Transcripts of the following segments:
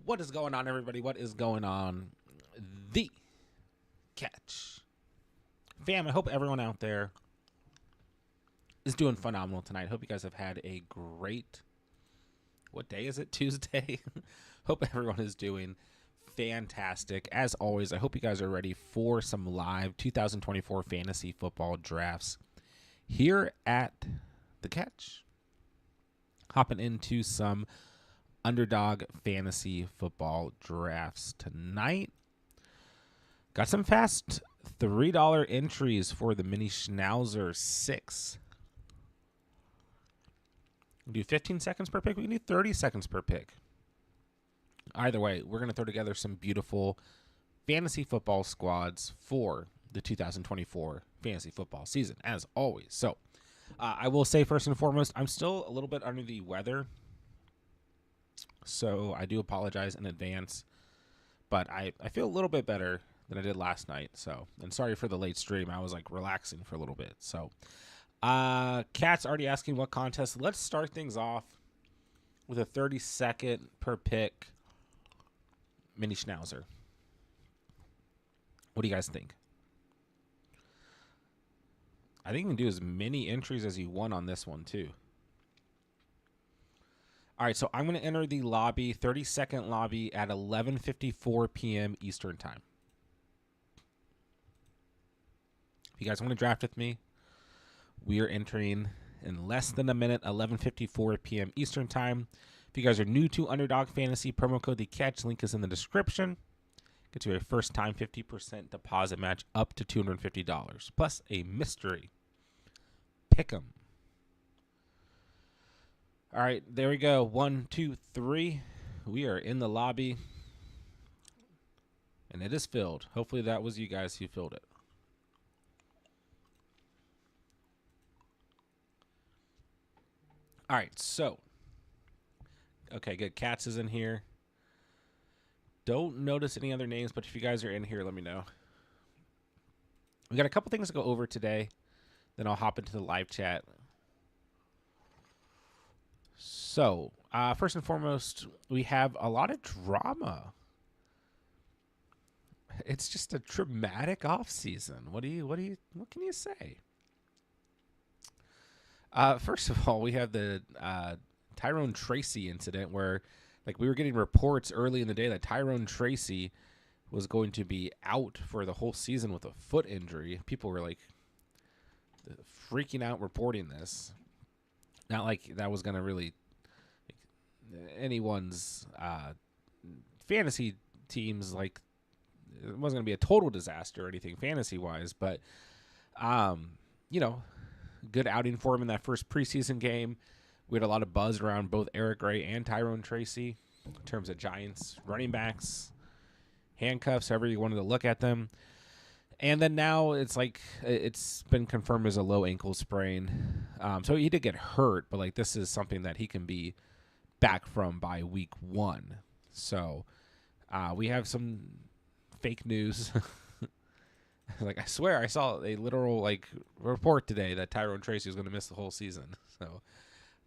What is going on, everybody? What is going on? The Catch. Fam, I hope everyone out there is doing phenomenal tonight. Hope you guys have had a great, what day is it? Tuesday? Hope everyone is doing fantastic. As always, I hope you guys are ready for some live 2024 fantasy football drafts here at The Catch. Hopping into some Underdog fantasy football drafts tonight. Got some fast $3 entries for the Mini Schnauzer 6. We do 15 seconds per pick. We can do 30 seconds per pick. Either way, we're going to throw together some beautiful fantasy football squads for the 2024 fantasy football season, as always. So, I will say first and foremost, I'm still a little bit under the weather. So I do apologize in advance, but I feel a little bit better than I did last night. So, and sorry for the late stream. I was like relaxing for a little bit. So, Cat's already asking what contest. Let's start things off with a 30-second per pick Mini Schnauzer. What do you guys think? I think you can do as many entries as you want on this one too. All right, so I'm going to enter the lobby, 30-second lobby at 11:54 p.m. Eastern Time. If you guys want to draft with me, we are entering in less than a minute, 11:54 p.m. Eastern Time. If you guys are new to Underdog Fantasy, promo code TheCatch, link is in the description. Get you a first-time 50% deposit match up to $250, plus a mystery pick'em. All right, there we go. 1, 2, 3. We are in the lobby, and it is filled. Hopefully that was you guys who filled it. All right, so. Okay, good. Cats is in here. Don't notice any other names, but if you guys are in here, let me know. We got a couple things to go over today. Then I'll hop into the live chat. So, first and foremost, we have a lot of drama. It's just a dramatic offseason. What can you say? First of all, we have the Tyrone Tracy incident where, like, we were getting reports early in the day that Tyrone Tracy was going to be out for the whole season with a foot injury. People were like freaking out reporting this. Not like that was going to really anyone's fantasy teams, like, it wasn't going to be a total disaster or anything fantasy-wise, but, you know, good outing for him in that first preseason game. We had a lot of buzz around both Eric Gray and Tyrone Tracy in terms of Giants running backs, handcuffs, however you wanted to look at them. And then now it's like it's been confirmed as a low ankle sprain. So he did get hurt, but like this is something that he can be back from by week 1. So we have some fake news. Like I swear I saw a literal like report today that Tyrone Tracy was going to miss the whole season. So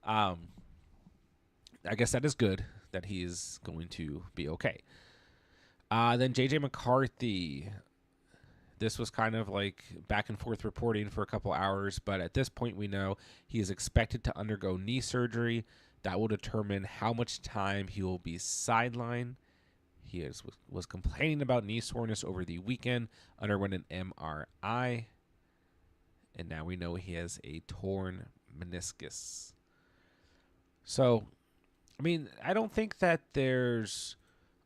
I guess that is good that he is going to be okay. Then J.J. McCarthy. This was kind of like back and forth reporting for a couple hours, but at this point we know he is expected to undergo knee surgery. That will determine how much time he will be sidelined. He was complaining about knee soreness over the weekend, underwent an MRI, and now we know he has a torn meniscus. So, I mean, I don't think that there's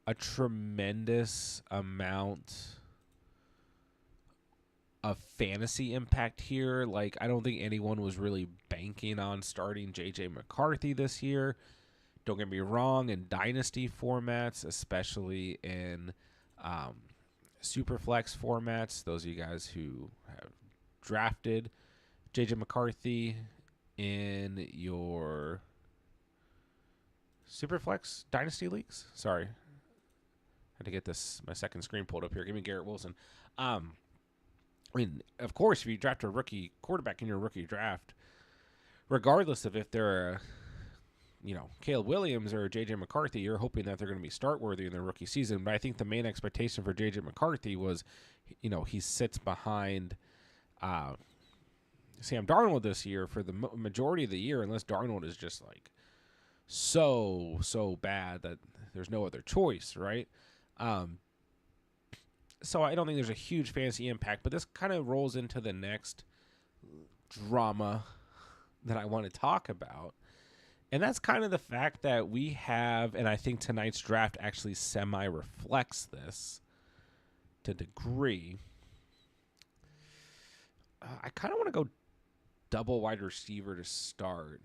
a tremendous amount of fantasy impact here. Like, I don't think anyone was really banking on starting J.J. McCarthy this year. Don't get me wrong, in dynasty formats, especially in Superflex formats, those of you guys who have drafted J.J. McCarthy in your Superflex dynasty leagues. Sorry. Had to get my second screen pulled up here. Give me Garrett Wilson. I mean, of course, if you draft a rookie quarterback in your rookie draft, regardless of if they're Caleb Williams or J.J. McCarthy, you're hoping that they're going to be start worthy in their rookie season. But I think the main expectation for J.J. McCarthy was, he sits behind Sam Darnold this year for the majority of the year, unless Darnold is just like so bad that there's no other choice, right? So I don't think there's a huge fantasy impact, but this kind of rolls into the next drama that I want to talk about. And that's kind of the fact that we have, and I think tonight's draft actually semi-reflects this to a degree. I kind of want to go double wide receiver to start.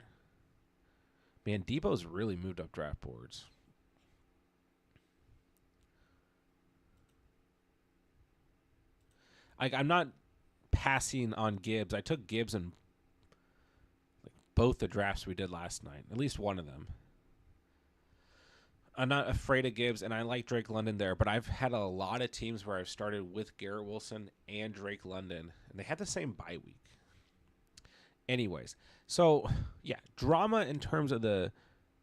Man, Debo's really moved up draft boards. I'm not passing on Gibbs. I took Gibbs in both the drafts we did last night, at least one of them. I'm not afraid of Gibbs, and I like Drake London there, but I've had a lot of teams where I've started with Garrett Wilson and Drake London, and they had the same bye week. Anyways, so, yeah, drama in terms of the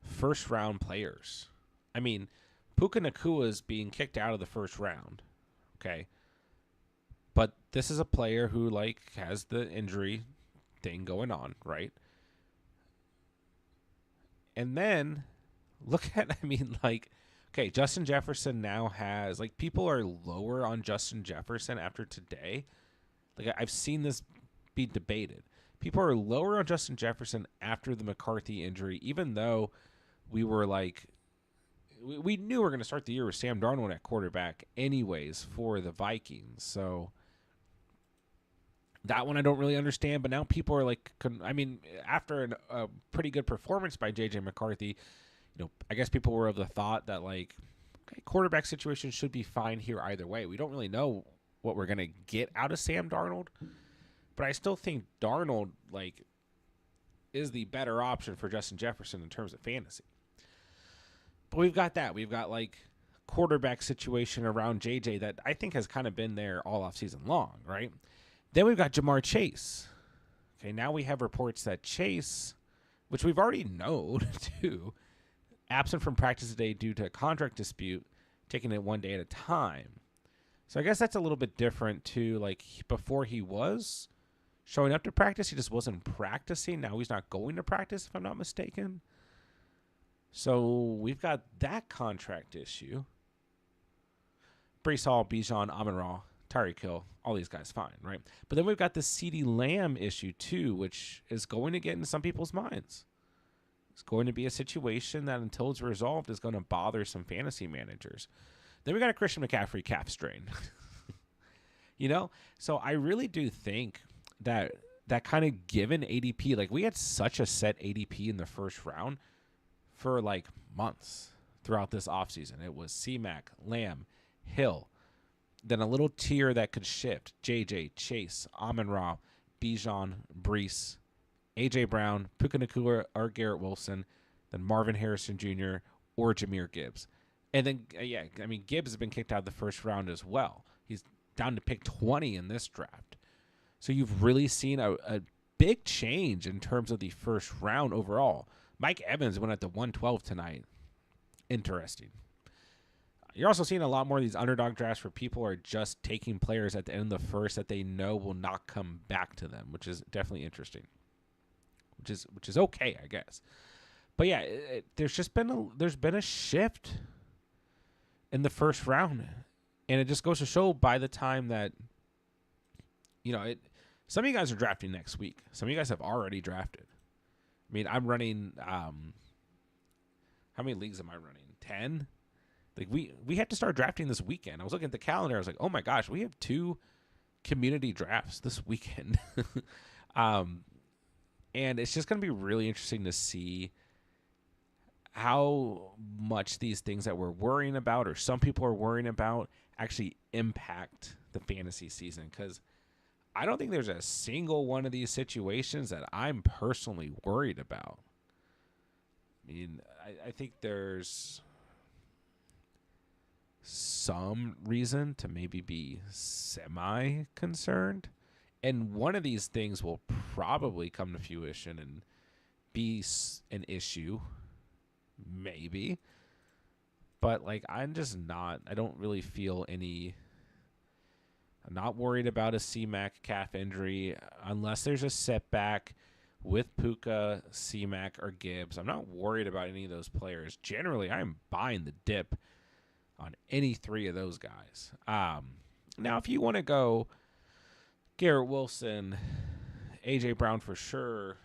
first-round players. I mean, Puka Nacua is being kicked out of the first round, okay? But this is a player who, has the injury thing going on, right? And then look at, okay, Justin Jefferson now has, people are lower on Justin Jefferson after today. I've seen this be debated. People are lower on Justin Jefferson after the McCarthy injury, even though we were we knew we were going to start the year with Sam Darnold at quarterback anyways for the Vikings. So that one I don't really understand, but now people are after a pretty good performance by J.J. McCarthy, I guess people were of the thought that, okay, quarterback situation should be fine here either way. We don't really know what we're going to get out of Sam Darnold, but I still think Darnold, is the better option for Justin Jefferson in terms of fantasy. But we've got that. We've got, quarterback situation around J.J. that I think has kind of been there all offseason long, right? Then we've got Jamar Chase. Okay, now we have reports that Chase, which we've already known, too, absent from practice today due to a contract dispute, taking it one day at a time. So I guess that's a little bit different, too. Before he was showing up to practice, he just wasn't practicing. Now he's not going to practice, if I'm not mistaken. So we've got that contract issue. Brees Hall, Bijan, Amon-Ra, Tyreek Hill, all these guys fine, right? But then we've got the CeeDee Lamb issue too, which is going to get into some people's minds. It's going to be a situation that until it's resolved is going to bother some fantasy managers. Then we got a Christian McCaffrey calf strain. So I really do think that kind of given ADP, we had such a set ADP in the first round for months throughout this offseason. It was C-Mac, Lamb, Hill, then a little tier that could shift. JJ, Chase, Amon-Ra, Bijan, Brees, A.J. Brown, Puka Nacua or Garrett Wilson, then Marvin Harrison Jr. or Jahmyr Gibbs. And then, Gibbs has been kicked out of the first round as well. He's down to pick 20 in this draft. So you've really seen a big change in terms of the first round overall. Mike Evans went at the 112 tonight. Interesting. You're also seeing a lot more of these underdog drafts where people are just taking players at the end of the first that they know will not come back to them, which is definitely interesting. Which is okay, I guess. But yeah, there's been a shift in the first round, and it just goes to show by the time that some of you guys are drafting next week. Some of you guys have already drafted. I'm running. How many leagues am I running? 10. We have to start drafting this weekend. I was looking at the calendar. I was like, oh my gosh, we have 2 community drafts this weekend. And it's just going to be really interesting to see how much these things that we're worrying about, or some people are worrying about, actually impact the fantasy season. Because I don't think there's a single one of these situations that I'm personally worried about. I think there's some reason to maybe be semi-concerned. And one of these things will probably come to fruition and be an issue. maybe. But like I'm just not. I don't really feel any. I'm not worried about a C-Mac calf injury unless there's a setback with Puka, C-Mac, or Gibbs. I'm not worried about any of those players. Generally, I'm buying the dip on any three of those guys. Now, if you want to go Garrett Wilson, A.J. Brown for sure,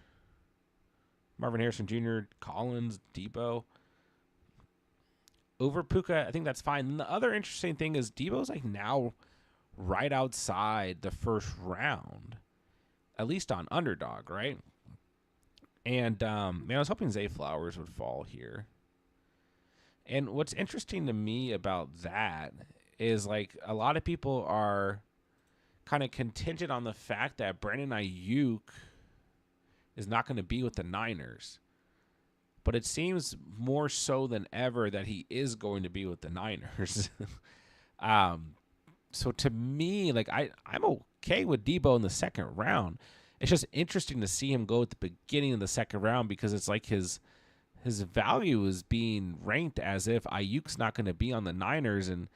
Marvin Harrison Jr., Collins, Debo, over Puka, I think that's fine. And the other interesting thing is Debo's like now right outside the first round, at least on Underdog, right? And man, I was hoping Zay Flowers would fall here. And what's interesting to me about that is like a lot of people are kind of contingent on the fact that Brandon Ayuk is not going to be with the Niners. But it seems more so than ever that he is going to be with the Niners. So to me, like I'm okay with Debo in the second round. It's just interesting to see him go at the beginning of the second round because it's like his value is being ranked as if Ayuk's not going to be on the Niners, and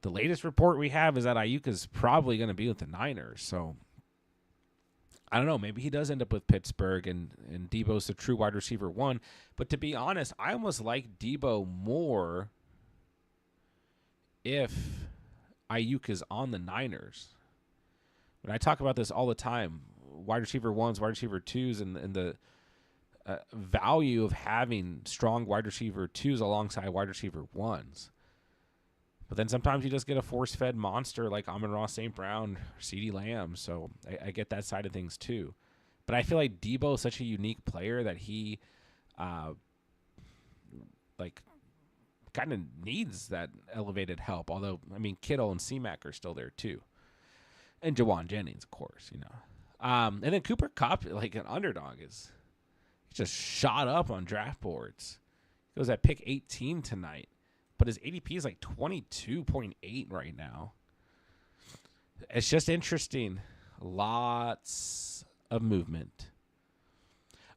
the latest report we have is that Ayuk is probably going to be with the Niners. So I don't know. Maybe he does end up with Pittsburgh, and Debo's the true wide receiver one. But to be honest, I almost like Debo more if Ayuk is on the Niners. When I talk about this all the time, wide receiver ones, wide receiver twos, and the value of having strong wide receiver twos alongside wide receiver ones. But then sometimes you just get a force-fed monster like Amon-Ra St. Brown or CeeDee Lamb, so I get that side of things too. But I feel like Debo is such a unique player that he like kind of needs that elevated help. Although, I mean, Kittle and C-Mac are still there too. And Jawan Jennings, of course, you know. And then Cooper Kupp, like an Underdog, is just shot up on draft boards. He goes at pick 18 tonight. But his ADP is like 22.8 right now. It's just interesting. Lots of movement.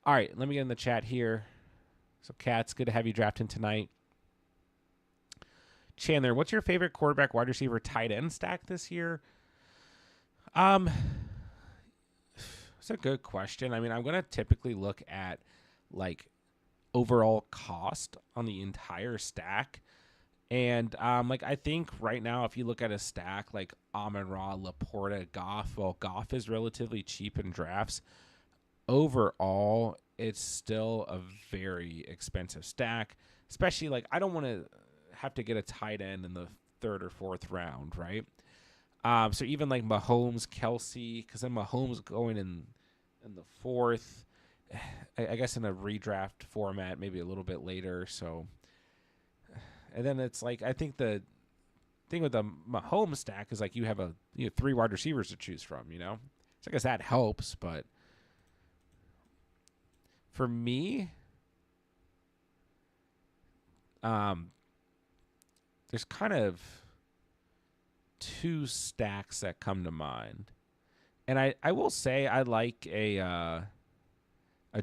All right, let me get in the chat here. So, Kat's, good to have you drafting tonight. Chandler, what's your favorite quarterback, wide receiver, tight end stack this year? It's a good question. I mean, I'm going to typically look at like overall cost on the entire stack. And like I think right now, if you look at a stack like Amon-Ra, Laporta, Goff, well, Goff is relatively cheap in drafts. Overall, it's still a very expensive stack, especially like I don't want to have to get a tight end in the third or fourth round, right? So even like Mahomes, Kelsey, because then Mahomes going in the fourth, I guess in a redraft format, maybe a little bit later. So. And then it's like I think the thing with the Mahomes stack is like you have three wide receivers to choose from, you know? So I guess that helps, but for me, there's kind of two stacks that come to mind. And I will say I like a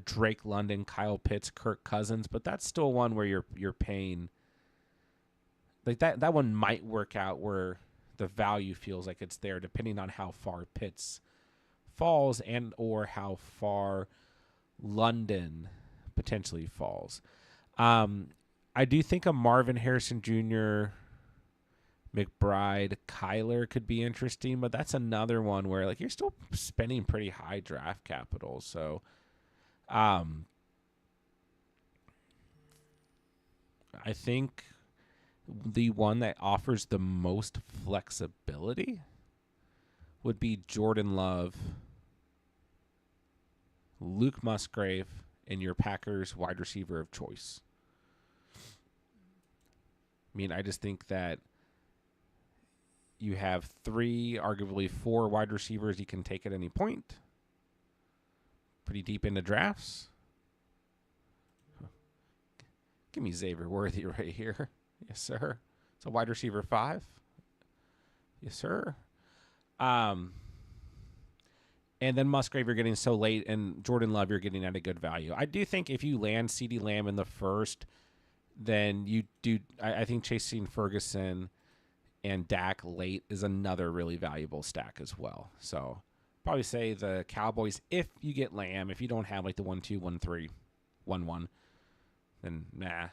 Drake London, Kyle Pitts, Kirk Cousins, but that's still one where you're paying. Like that one might work out where the value feels like it's there depending on how far Pitts falls and or how far London potentially falls. I do think a Marvin Harrison Jr., McBride, Kyler could be interesting, but that's another one where like you're still spending pretty high draft capital. So I think the one that offers the most flexibility would be Jordan Love, Luke Musgrave, and your Packers wide receiver of choice. I mean, I just think that you have three, arguably four wide receivers you can take at any point. Pretty deep into drafts. Give me Xavier Worthy right here. Yes, sir. It's a wide receiver 5. Yes, sir. And then Musgrave you're getting so late, and Jordan Love you're getting at a good value. I do think if you land CeeDee Lamb in the first then you do. I think chasing Ferguson and Dak late is another really valuable stack as well. So probably say the Cowboys if you get Lamb. If you don't have like the 1-2, 1-3, 1-1, then nah.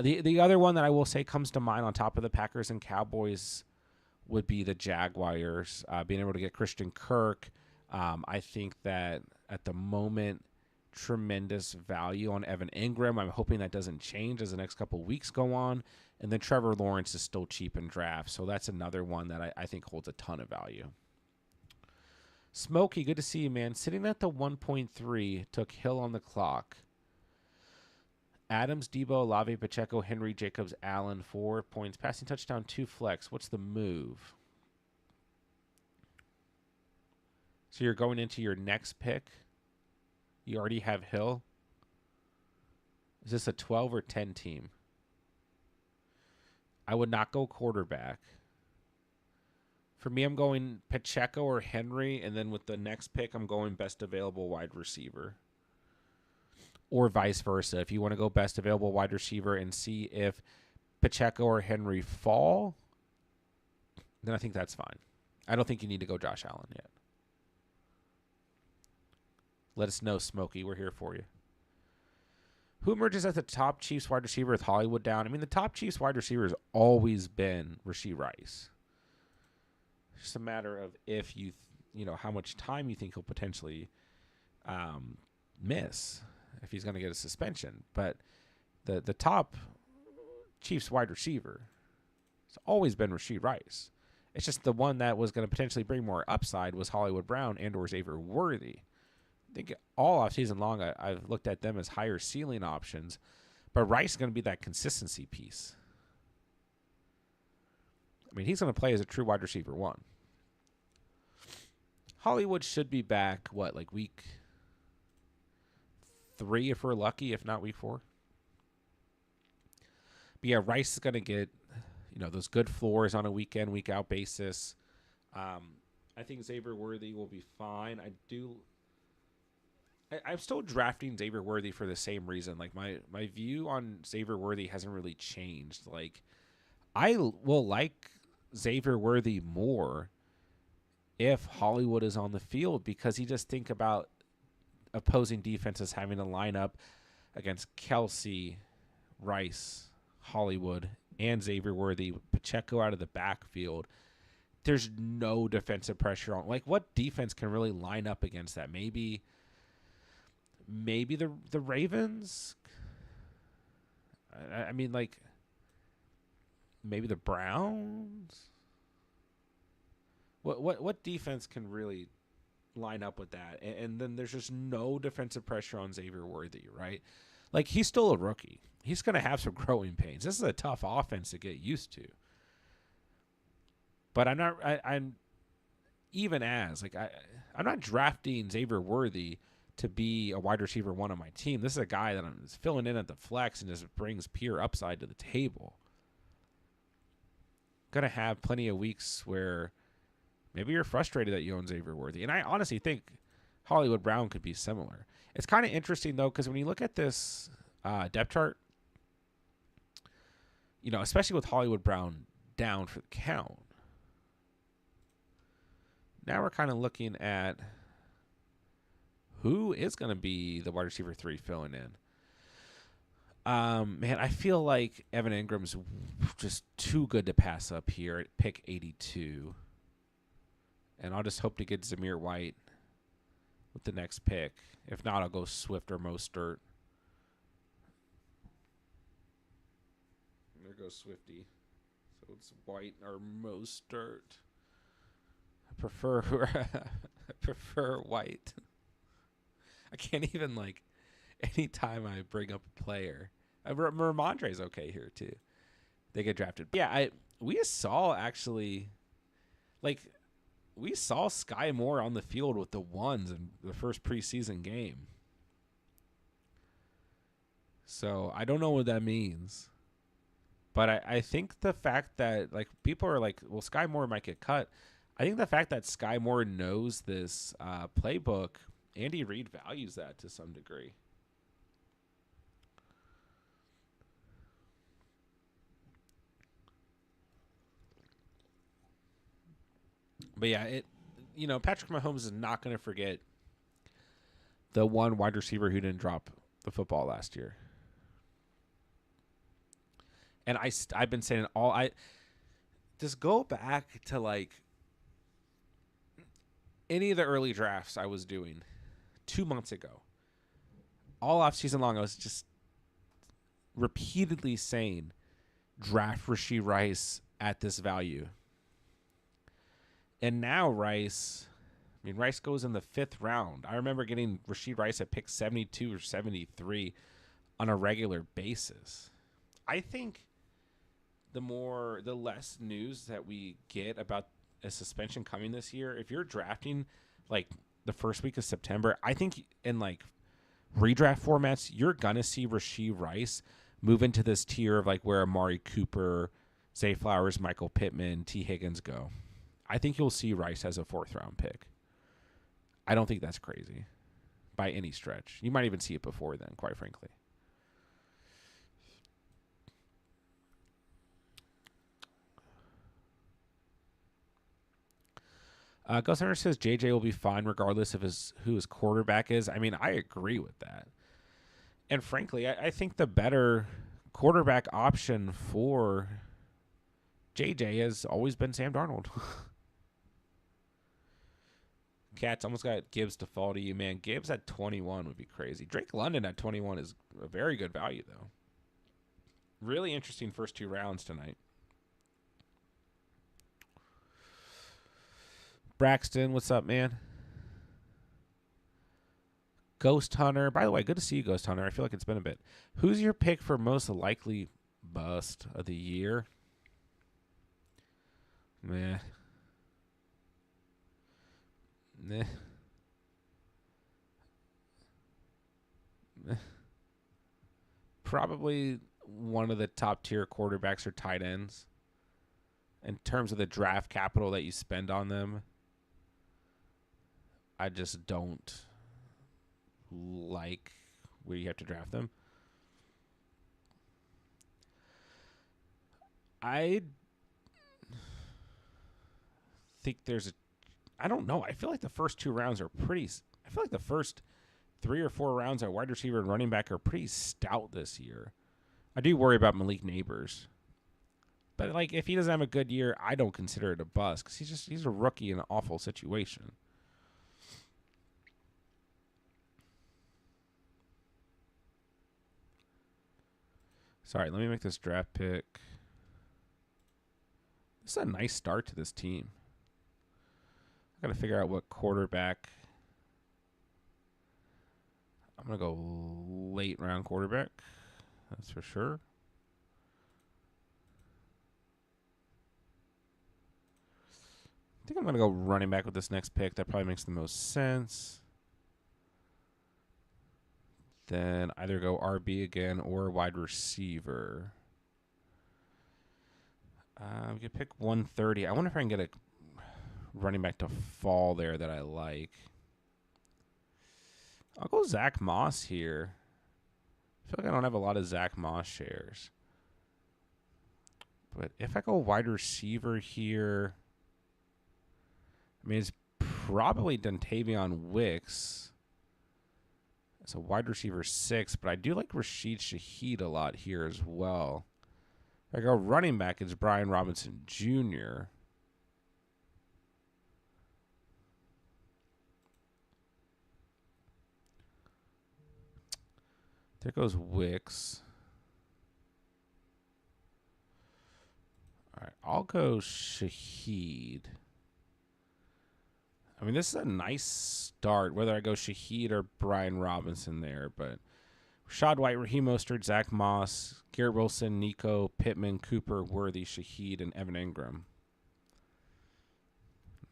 The other one that I will say comes to mind on top of the Packers and Cowboys would be the Jaguars. Being able to get Christian Kirk. I think that at the moment, tremendous value on Evan Ingram. I'm hoping that doesn't change as the next couple weeks go on. And then Trevor Lawrence is still cheap in draft. So that's another one that I think holds a ton of value. Smokey, good to see you, man. Sitting at the 1.3, took Hill on the clock. Adams, Debo, Olave, Pacheco, Henry, Jacobs, Allen, 4 points. Passing touchdown, 2 flex. What's the move? So you're going into your next pick. You already have Hill. Is this a 12 or 10 team? I would not go quarterback. For me, I'm going Pacheco or Henry, and then with the next pick, I'm going best available wide receiver. Or vice versa. If you want to go best available wide receiver and see if Pacheco or Henry fall, then I think that's fine. I don't think you need to go Josh Allen yet. Let us know, Smokey. We're here for you. Who emerges as the top Chiefs wide receiver with Hollywood down? I mean, the top Chiefs wide receiver has always been Rashee Rice. It's just a matter of if you know, how much time you think he'll potentially miss if he's going to get a suspension. But the top Chiefs wide receiver has always been Rashee Rice. It's just the one that was going to potentially bring more upside was Hollywood Brown and or Xavier Worthy. I think all offseason long, I've looked at them as higher ceiling options, but Rice is going to be that consistency piece. I mean, he's going to play as a true wide receiver 1. Hollywood should be back, like week 3 if we're lucky, if not week 4. But yeah, Rice is going to get, those good floors on a week in, week out basis. I think Xavier Worthy will be fine. I'm still drafting Xavier Worthy for the same reason. Like my view on Xavier Worthy hasn't really changed. Like I will like Xavier Worthy more if Hollywood is on the field because you just think about opposing defenses having to line up against Kelsey, Rice, Hollywood, and Xavier Worthy, Pacheco out of the backfield. There's no defensive pressure on. Like what defense can really line up against that? Maybe the Ravens. I mean, like maybe the Browns. What defense can really line up with that? And then there's just no defensive pressure on Xavier Worthy, right? Like he's still a rookie. He's going to have some growing pains. This is a tough offense to get used to. But I'm even as like I'm not drafting Xavier Worthy to be a wide receiver 1 on my team. This is a guy that I'm just filling in at the flex and just brings pure upside to the table. Gonna have plenty of weeks where maybe you're frustrated that you own Xavier Worthy. And I honestly think Hollywood Brown could be similar. It's kind of interesting, though, because when you look at this depth chart, especially with Hollywood Brown down for the count, now we're kind of looking at who is going to be the wide receiver 3 filling in. Man, I feel like Evan Ingram's just too good to pass up here at pick 82. And I'll just hope to get Zamir White with the next pick. If not, I'll go Swift or Mostert. There goes Swifty. So it's White or Mostert. I prefer White. I can't even, anytime I bring up a player. Ramondre's okay here, too. They get drafted. Yeah, we saw, actually, we saw Sky Moore on the field with the ones in the first preseason game. So, I don't know what that means. But I think the fact that, people are like, well, Sky Moore might get cut. I think the fact that Sky Moore knows this playbook, Andy Reid values that to some degree. But yeah, Patrick Mahomes is not going to forget the one wide receiver who didn't drop the football last year. And I've been saying I just go back to like any of the early drafts I was doing 2 months ago. All off season long, I was just repeatedly saying draft Rashee Rice at this value. And now Rice goes in the 5th round. I remember getting Rashee Rice at pick 72 or 73 on a regular basis. I think the less news that we get about a suspension coming this year, if you're drafting like the first week of September, I think in like redraft formats, you're gonna see Rashee Rice move into this tier of like where Amari Cooper, Zay Flowers, Michael Pittman, T. Higgins go. I think you'll see Rice as a 4th round pick. I don't think that's crazy by any stretch. You might even see it before then, quite frankly. Ghost Hunter says JJ will be fine regardless of who his quarterback is. I mean, I agree with that. And frankly, I think the better quarterback option for JJ has always been Sam Darnold. Cats almost got Gibbs to fall to you, man. Gibbs at 21 would be crazy. Drake London at 21 is a very good value, though. Really interesting first 2 rounds tonight. Braxton, what's up, man? Ghost Hunter. By the way, good to see you, Ghost Hunter. I feel like it's been a bit. Who's your pick for most likely bust of the year? Nah. Probably one of the top tier quarterbacks or tight ends in terms of the draft capital that you spend on them. I just don't like where you have to draft them. I think I don't know. I feel like the first 2 rounds are pretty. I feel like the first 3 or 4 rounds at wide receiver and running back are pretty stout this year. I do worry about Malik Neighbors. But like, if he doesn't have a good year, I don't consider it a bust because he's a rookie in an awful situation. Sorry, let me make this draft pick. This is a nice start to this team. I got to figure out what quarterback. I'm going to go late round quarterback. That's for sure. I think I'm going to go running back with this next pick. That probably makes the most sense. Then either go RB again or wide receiver. We could pick 130. I wonder if I can get a running back to fall there that I like. I'll go Zach Moss here. I feel like I don't have a lot of Zach Moss shares. But if I go wide receiver here, I mean, it's probably Dontavion Wicks. It's a wide receiver 6, but I do like Rashid Shaheed a lot here as well. If I go running back, it's Brian Robinson Jr. There goes Wicks. All right, I'll go Shaheed. I mean, this is a nice start, whether I go Shaheed or Brian Robinson there. But Rashad White, Raheem Mostert, Zach Moss, Garrett Wilson, Nico, Pittman, Cooper, Worthy, Shaheed, and Evan Ingram.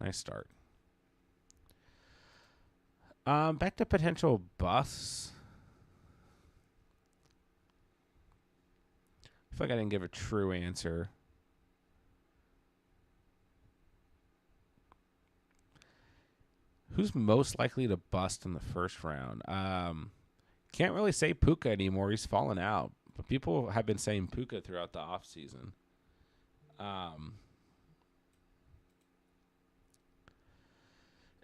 Nice start. Back to potential busts. I feel like I didn't give a true answer. Who's most likely to bust in the first round? Can't really say Puka anymore. He's fallen out. But people have been saying Puka throughout the offseason.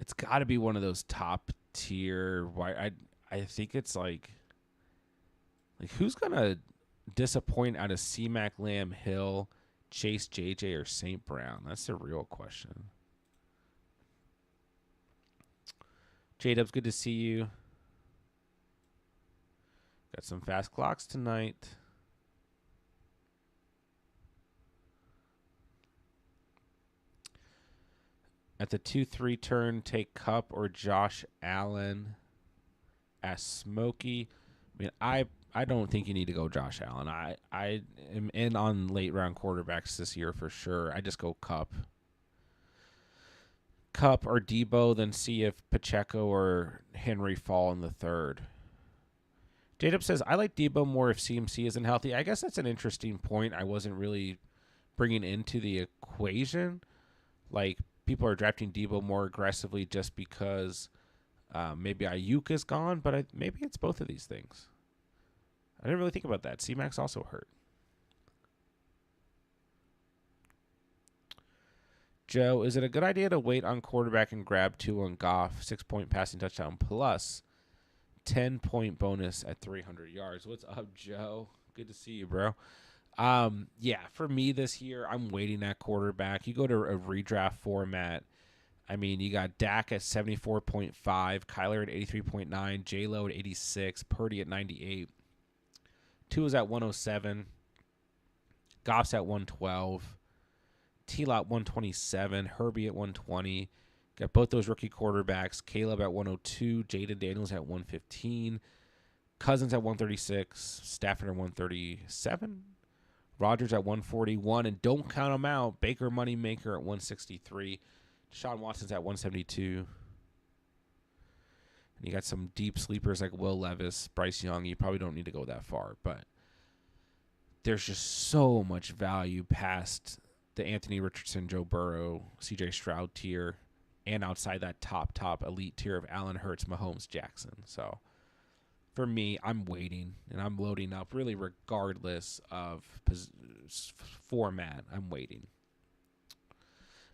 It's got to be one of those top tier. I think it's like who's gonna disappoint out of C-Mac, Lamb, Hill, Chase, JJ, or St. Brown? That's the real question. J-Dubs, good to see you. Got some fast clocks tonight. At the 2-3 turn, take Cup or Josh Allen. As Smokey. I mean, I don't think you need to go Josh Allen. I am in on late round quarterbacks this year for sure. I just go Cup. Cup or Debo, then see if Pacheco or Henry fall in the third. J-Dub says, I like Debo more if CMC isn't healthy. I guess that's an interesting point I wasn't really bringing into the equation. Like, people are drafting Debo more aggressively just because maybe Ayuk is gone, but maybe it's both of these things. I didn't really think about that. C-Mac's also hurt. Joe, is it a good idea to wait on quarterback and grab 2 on Goff, 6-point passing touchdown plus 10-point bonus at 300 yards? What's up, Joe? Good to see you, bro. Yeah, for me this year, I'm waiting at quarterback. You go to a redraft format. I mean, you got Dak at 74.5, Kyler at 83.9, J-Lo at 86, Purdy at 98. Tua's at 107, Goff's at 112, T-Lot 127, Herbie at 120. Got both those rookie quarterbacks, Caleb at 102, Jaden Daniels at 115, Cousins at 136, Stafford at 137, Rodgers at 141, and don't count them out, Baker Moneymaker at 163, Deshaun Watson's at 172. And you got some deep sleepers like Will Levis, Bryce Young. You probably don't need to go that far, but there's just so much value past the Anthony Richardson, Joe Burrow, CJ Stroud tier, and outside that top elite tier of Allen Hurts, Mahomes, Jackson. So for me, I'm waiting, and I'm loading up really regardless of format. I'm waiting.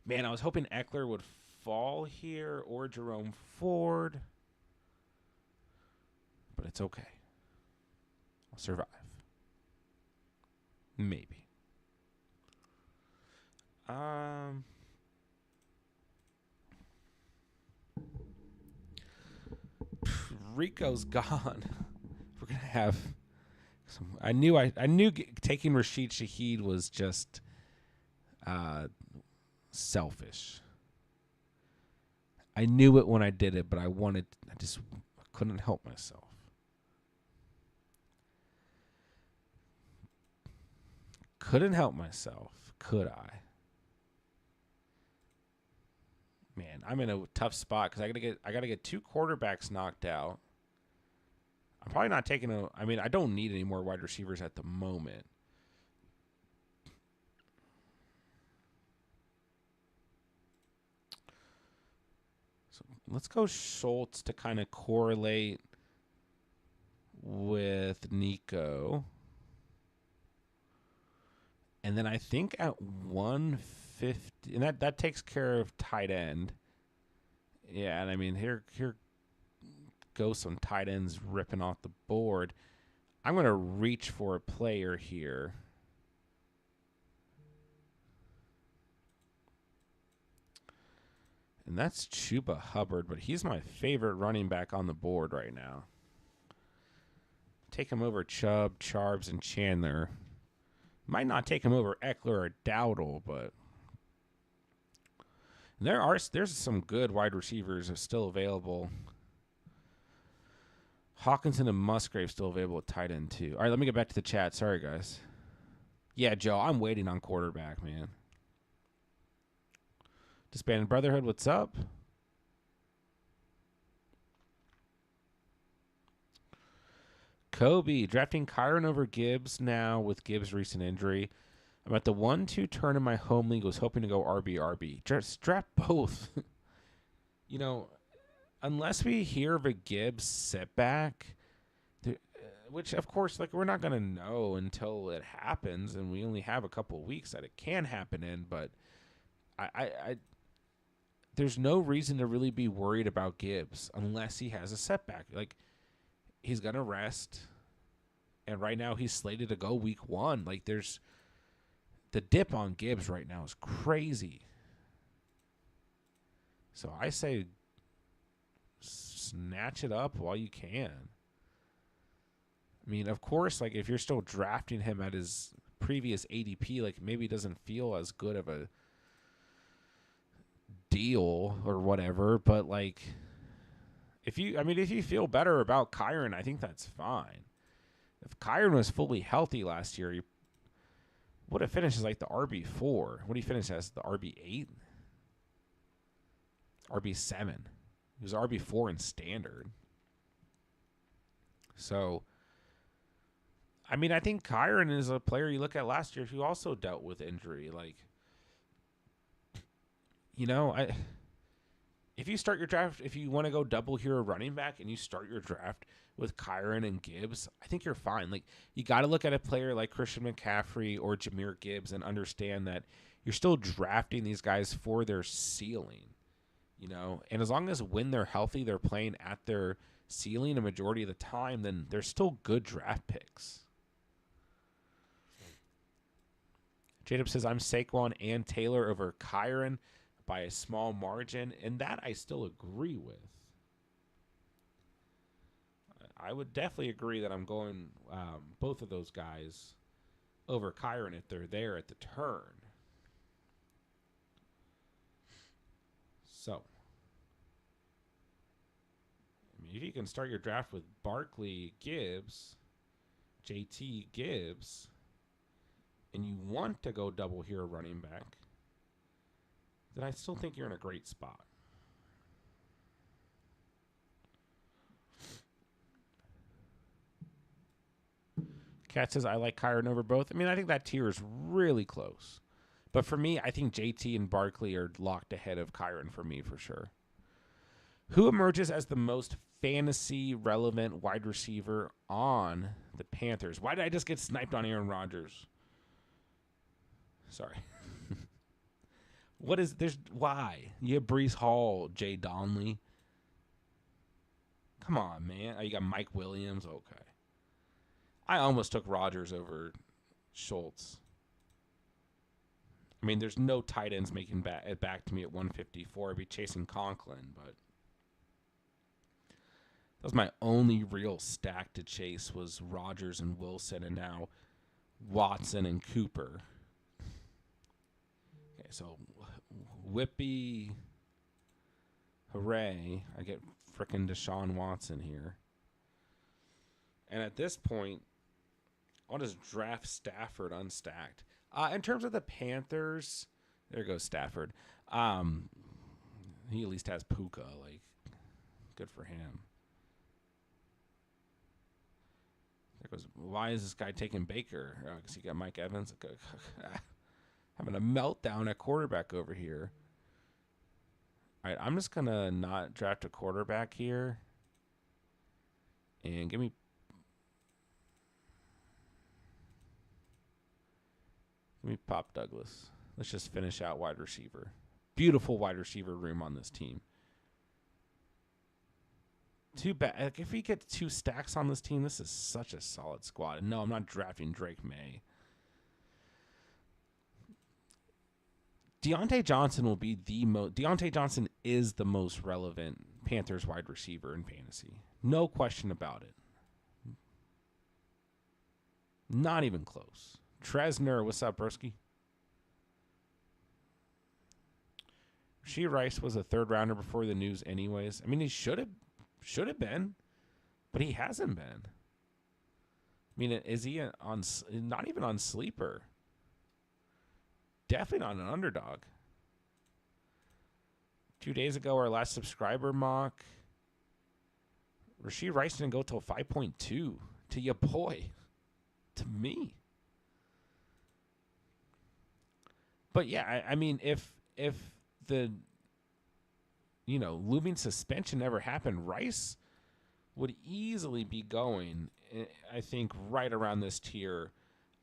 Man, I was hoping Eckler would fall here or Jerome Ford, but it's okay. I'll survive. Maybe. Rico's gone. We're gonna have some. I knew taking Rashid Shaheed was just selfish. I knew it when I did it, but I just couldn't help myself. Couldn't help myself, could I? Man, I'm in a tough spot because I gotta get 2 quarterbacks knocked out. I'm probably not taking I don't need any more wide receivers at the moment. So let's go Schultz to kind of correlate with Nico. And then I think at 150, and that takes care of tight end. Yeah, and I mean, here go some tight ends ripping off the board. I'm going to reach for a player here. And that's Chuba Hubbard, but he's my favorite running back on the board right now. Take him over Chubb, Charbs, and Chandler. Might not take him over Eckler or Dowdle, but there's some good wide receivers still available. Hawkinson and Musgrave still available at tight end too. All right, let me get back to the chat. Sorry, guys. Yeah, Joe, I'm waiting on quarterback, man. Disbanded Brotherhood, what's up? Kobe, drafting Kyron over Gibbs now with Gibbs' recent injury. I'm at the 1-2 turn in my home league. Was hoping to go RB. Just draft both. You know, unless we hear of a Gibbs setback, which, of course, like we're not going to know until it happens, and we only have a couple weeks that it can happen in, but there's no reason to really be worried about Gibbs unless he has a setback. Like, he's going to rest, and right now he's slated to go week 1. Like, there's the dip on Gibbs right now is crazy. So I say snatch it up while you can. I mean, of course, like, if you're still drafting him at his previous ADP, like, maybe it doesn't feel as good of a deal or whatever, but like, if you feel better about Kyren, I think that's fine. If Kyren was fully healthy last year, he would have finished as like the RB4. What did he finish as? The RB8? RB7. He was RB4 in standard. So, I mean, I think Kyren is a player you look at last year who also dealt with injury. Like, you know, if you start your draft, if you want to go double hero running back and you start your draft with Kyren and Gibbs, I think you're fine. Like, you got to look at a player like Christian McCaffrey or Jahmyr Gibbs and understand that you're still drafting these guys for their ceiling, you know? And as long as when they're healthy, they're playing at their ceiling a majority of the time, then they're still good draft picks. J-Dub says, I'm Saquon and Taylor over Kyren by a small margin, and that I still agree with. I would definitely agree that I'm going both of those guys over Kyren if they're there at the turn. So, I mean, if you can start your draft with Barkley, Gibbs, JT, Gibbs, and you want to go double hero running back, then I still think you're in a great spot. Kat says, I like Kyren over both. I mean, I think that tier is really close. But for me, I think JT and Barkley are locked ahead of Kyren for me for sure. Who emerges as the most fantasy relevant wide receiver on the Panthers? Why did I just get sniped on Aaron Rodgers? Sorry. Why? You have Breece Hall, Jay Donley. Come on, man. Oh, you got Mike Williams. Okay. I almost took Rodgers over Schultz. I mean, there's no tight ends making it back to me at 154. I'd be chasing Conklin, but that was my only real stack to chase was Rodgers and Wilson, and now Watson and Cooper. Okay, so Whippy, hooray. I get frickin' Deshaun Watson here. And at this point, I'll just draft Stafford unstacked. In terms of the Panthers, there goes Stafford. He at least has Puka. Like, good for him. There goes. Why is this guy taking Baker? Because he got Mike Evans. Having a meltdown at quarterback over here. All right, I'm just gonna not draft a quarterback here, and give me Pop Douglas. Let's just finish out wide receiver. Beautiful wide receiver room on this team. Too bad. Like, if we get 2 stacks on this team, this is such a solid squad. And no, I'm not drafting Drake May. Deontay Johnson will be Deontay Johnson is the most relevant Panthers wide receiver in fantasy. No question about it. Not even close. Tresner, what's up, broski? Rashee Rice was a 3rd rounder before the news anyways. I mean, he should have been, but he hasn't been. I mean, is he on not even on Sleeper? Definitely not an Underdog. 2 days ago, our last subscriber mock, Rashee Rice didn't go till 5.2 to your boy, to me. But yeah, I mean, if the looming suspension never happened, Rice would easily be going, I think, right around this tier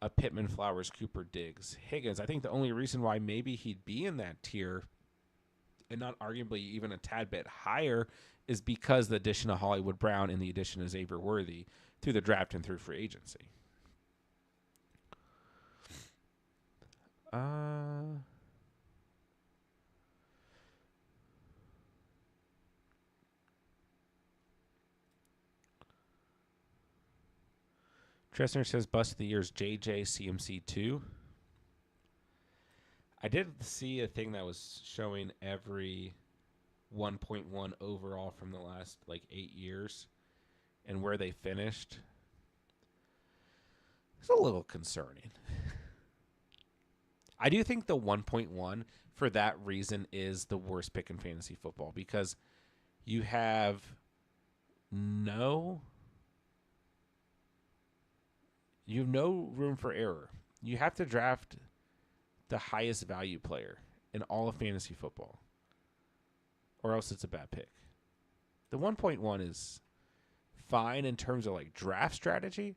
of Pittman, Flowers, Cooper, Diggs, Higgins. I think the only reason why maybe he'd be in that tier and not arguably even a tad bit higher, is because the addition of Hollywood Brown and the addition of Xavier Worthy through the draft and through free agency. Tressner says bust of the year is JJ CMC2. I did see a thing that was showing every 1.1 overall from the last 8 years and where they finished. It's a little concerning. I do think the 1.1 for that reason is the worst pick in fantasy football because you have no room for error. You have to draft the highest value player in all of fantasy football, or else it's a bad pick. The 1.1 is fine in terms of draft strategy,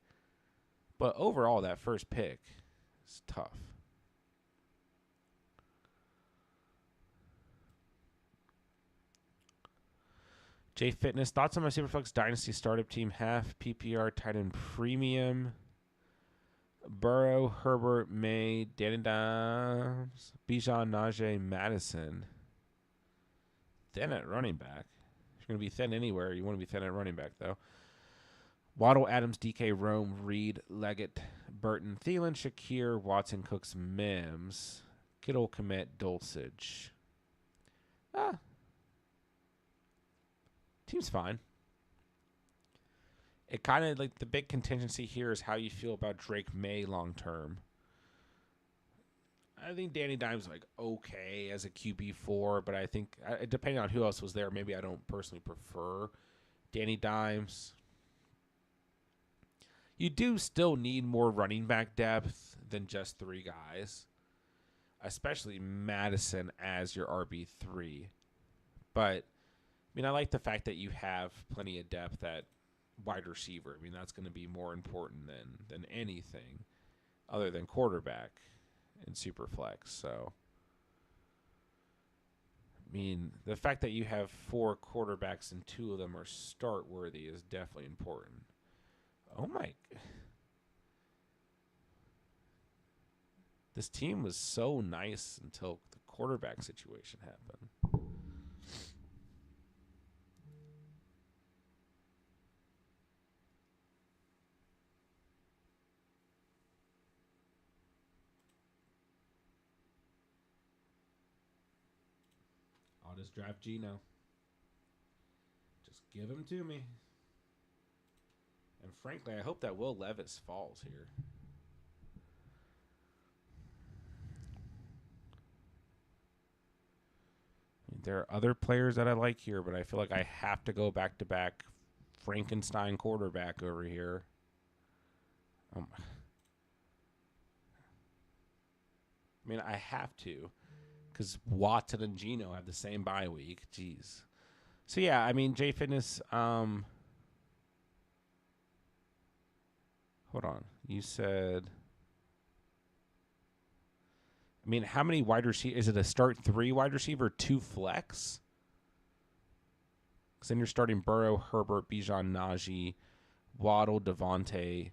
but overall that first pick is tough. J Fitness, thoughts on my Superflex Dynasty startup team, half PPR tight end premium. Burrow, Herbert, May, Danny Dimes, Bijan, Najee, Madison. Thin at running back. If you're going to be thin anywhere, you want to be thin at running back, though. Waddle, Adams, DK, Rome, Reed, Leggett, Burton, Thielen, Shakir, Watson, Cooks, Mims, Kittle, Komet, Dulcich. Team's fine. It kind of the big contingency here is how you feel about Drake May long term. I think Danny Dimes okay as a QB4, but I think depending on who else was there, maybe I don't personally prefer Danny Dimes. You do still need more running back depth than just 3 guys, especially Madison as your RB3. But I like the fact that you have plenty of depth at wide receiver. That's going to be more important than anything other than quarterback in Superflex. So, the fact that you have 4 quarterbacks and 2 of them are start worthy is definitely important. Oh my. This team was so nice until the quarterback situation happened. I'll just draft Geno. Just give him to me. And frankly, I hope that Will Levis falls here. There are other players that I like here, but I feel like I have to go back-to-back Frankenstein quarterback over here. I have to. Because Watson and Geno have the same bye week. Jeez. So, yeah, J Fitness, hold on. You said, how many wide receivers? Is it a start 3 wide receiver, 2 flex? Because then you're starting Burrow, Herbert, Bijan, Najee, Waddle, Devontae,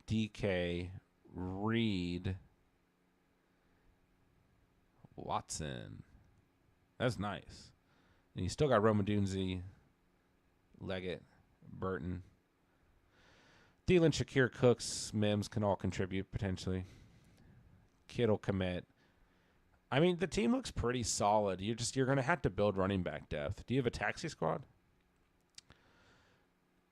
DK, Reed, Watson. That's nice. And you still got Romadunzi, Leggett, Burton. Thielen, Shakir, Cooks, Mims can all contribute potentially. Kittle, Komet. The team looks pretty solid. You're going to have to build running back depth. Do you have a taxi squad?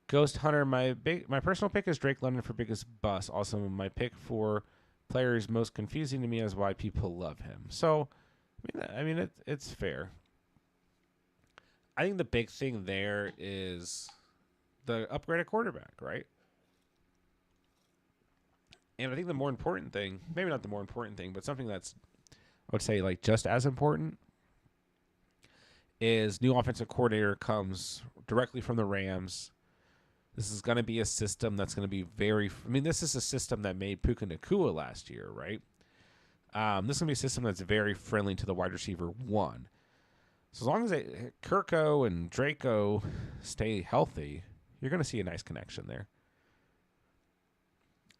Ghost Hunter, my personal pick is Drake London for biggest bust. Also, my pick for player is most confusing to me as why people love him. So, it's fair. I think the big thing there is the upgraded quarterback, right? And I think the more important thing, maybe not the more important thing, but something that's, I would say, just as important, is new offensive coordinator comes directly from the Rams. This is going to be a system that's going to be this is a system that made Puka Nacua last year, right? This is going to be a system that's very friendly to the wide receiver 1. So as long as Kirko and Draco stay healthy, you're going to see a nice connection there.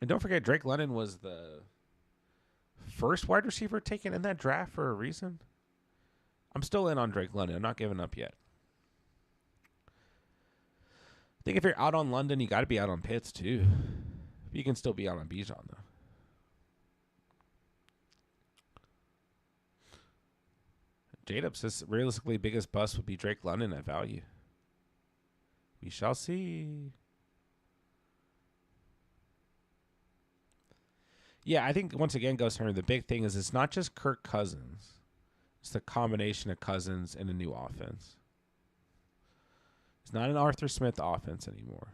And don't forget, Drake London was the first wide receiver taken in that draft for a reason. I'm still in on Drake London. I'm not giving up yet. I think if you're out on London, you got to be out on Pitts too. You can still be out on Bijan though. J-Dub's realistically biggest bust would be Drake London at value. We shall see. Yeah, I think once again, Ghost Hunter, the big thing is it's not just Kirk Cousins. It's the combination of Cousins and a new offense. It's not an Arthur Smith offense anymore.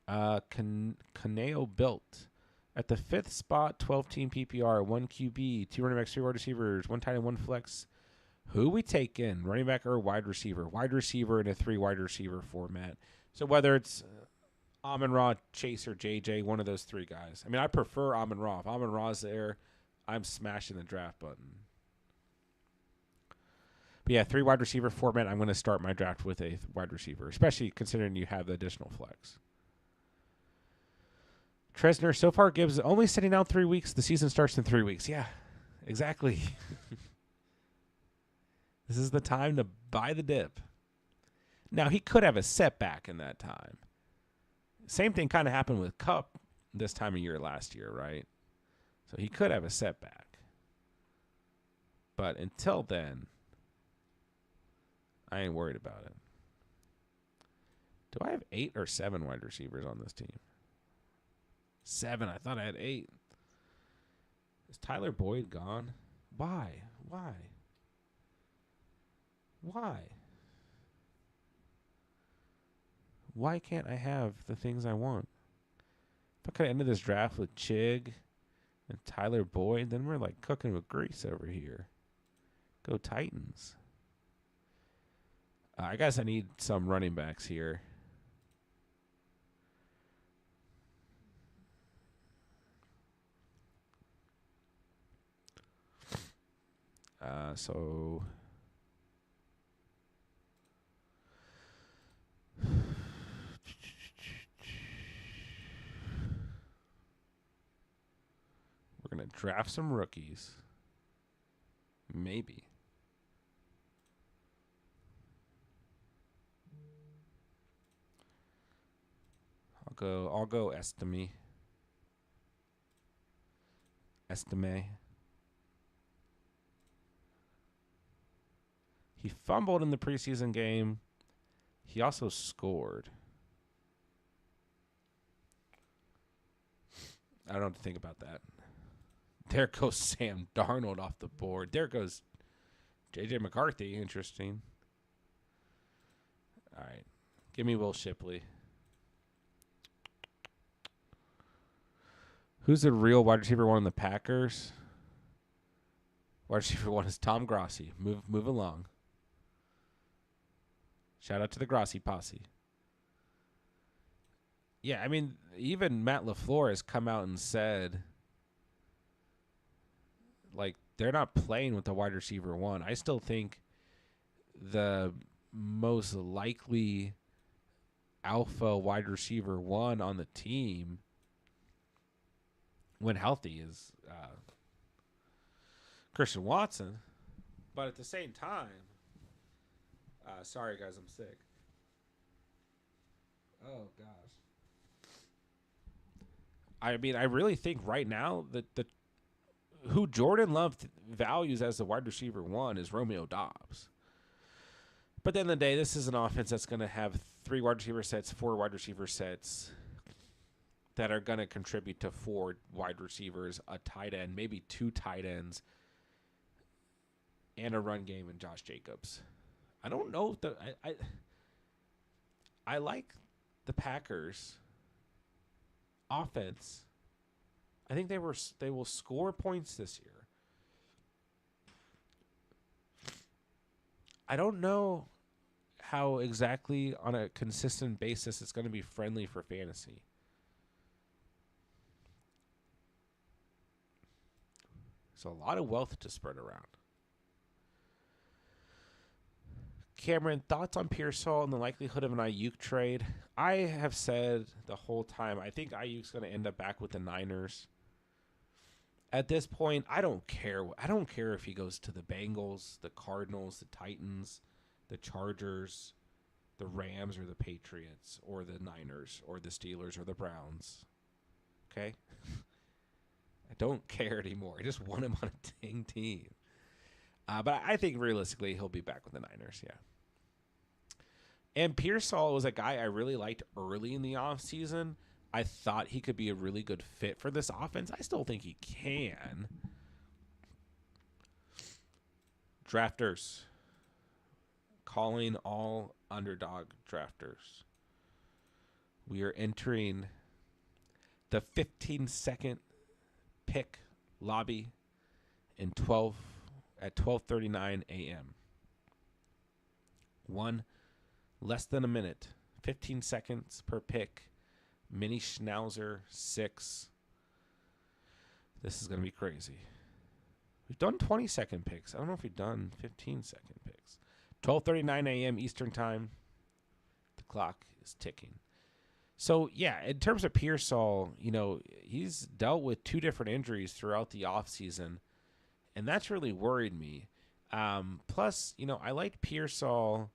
Caneo built at the 5th spot, 12-team PPR, 1 QB, 2 running backs, 3 wide receivers, 1 tight end, 1 flex. Who we take in, running back or wide receiver? Wide receiver in a 3 wide receiver format. So whether it's Amon-Ra, Chase, or JJ, one of those 3 guys. I mean, I prefer Amon-Ra. If Amon-Ra's there, I'm smashing the draft button. But yeah, 3 wide receiver format. I'm going to start my draft with a wide receiver, especially considering you have the additional flex. Tresner, so far Gibbs only sitting out 3 weeks. The season starts in 3 weeks. Yeah, exactly. This is the time to buy the dip. Now, he could have a setback in that time. Same thing kind of happened with Kupp this time of year last year, right? So he could have a setback. But until then, I ain't worried about it. Do I have 8 or 7 wide receivers on this team? 7. I thought I had 8. Is Tyler Boyd gone? Why? Why can't I have the things I want? If I could have ended this draft with Chig and Tyler Boyd, then we're like cooking with grease over here. Go Titans. I guess I need some running backs here. So we're going to draft some rookies. Maybe. I'll go Estime. He fumbled in the preseason game. He also scored. I don't know what to think about that. There goes Sam Darnold off the board. There goes J.J. McCarthy. Interesting. All right. Give me Will Shipley. Who's the real wide receiver 1 in the Packers? Wide receiver 1 is Tom Grossi. Move along. Shout out to the Grossi posse. Yeah, I mean, even Matt LaFleur has come out and said, like, they're not playing with the wide receiver 1. I still think the most likely alpha wide receiver 1 on the team when healthy is Christian Watson. But at the same time, sorry, guys, I'm sick. Oh, gosh. I mean, I really think right now that who Jordan Love values as the wide receiver 1 is Romeo Doubs. But at the end of the day, this is an offense that's going to have 3 wide receiver sets, 4 wide receiver sets that are going to contribute to 4 wide receivers, a tight end, maybe 2 tight ends, and a run game in Josh Jacobs. I don't know if I like the Packers offense. I think they will score points this year. I don't know how exactly on a consistent basis it's going to be friendly for fantasy. So a lot of wealth to spread around. Cameron, thoughts on Pearsall and the likelihood of an Ayuk trade? I have said the whole time I think Ayuk's going to end up back with the Niners. At this point, I don't care. I don't care if he goes to the Bengals, the Cardinals, the Titans, the Chargers, the Rams, or the Patriots, or the Niners, or the Steelers, or the Browns. Okay? I don't care anymore. I just want him on a dang team. But I think realistically he'll be back with the Niners, yeah. And Pearsall was a guy I really liked early in the offseason. I thought he could be a really good fit for this offense. I still think he can. Drafters. Calling all Underdog drafters. We are entering the 15-second pick lobby at 12:39 a.m. Less than a minute. 15 seconds per pick. Mini Schnauzer 6. This is going to be crazy. We've done 20-second picks. I don't know if we've done 15-second picks. 12:39 a.m. Eastern Time. The clock is ticking. So, yeah, in terms of Pearsall, he's dealt with 2 different injuries throughout the offseason, and that's really worried me. Plus, I liked Pearsall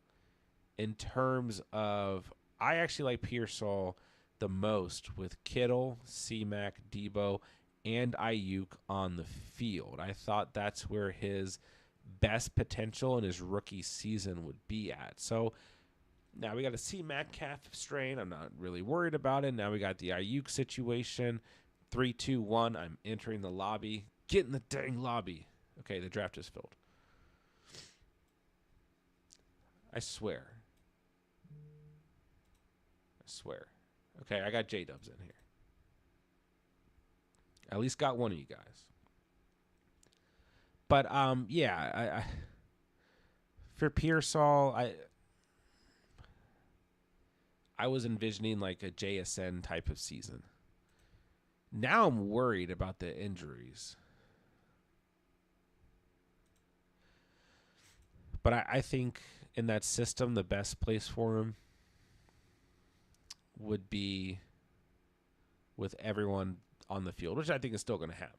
in terms of I actually like Pearsall the most with Kittle, C-Mac, Debo, and Ayuk on the field. I thought that's where his best potential in his rookie season would be at. So now we got a C-Mac calf strain. I'm not really worried about it. Now we got the Ayuk situation. 3, 2, 1. I'm entering the lobby. Get in the dang lobby. Okay, the draft is filled. I swear. Okay, I got J-Dubs in here. At least got one of you guys. But I for Pearsall, I was envisioning like a JSN type of season. Now I'm worried about the injuries. But I think in that system, the best place for him would be with everyone on the field, which I think is still going to happen.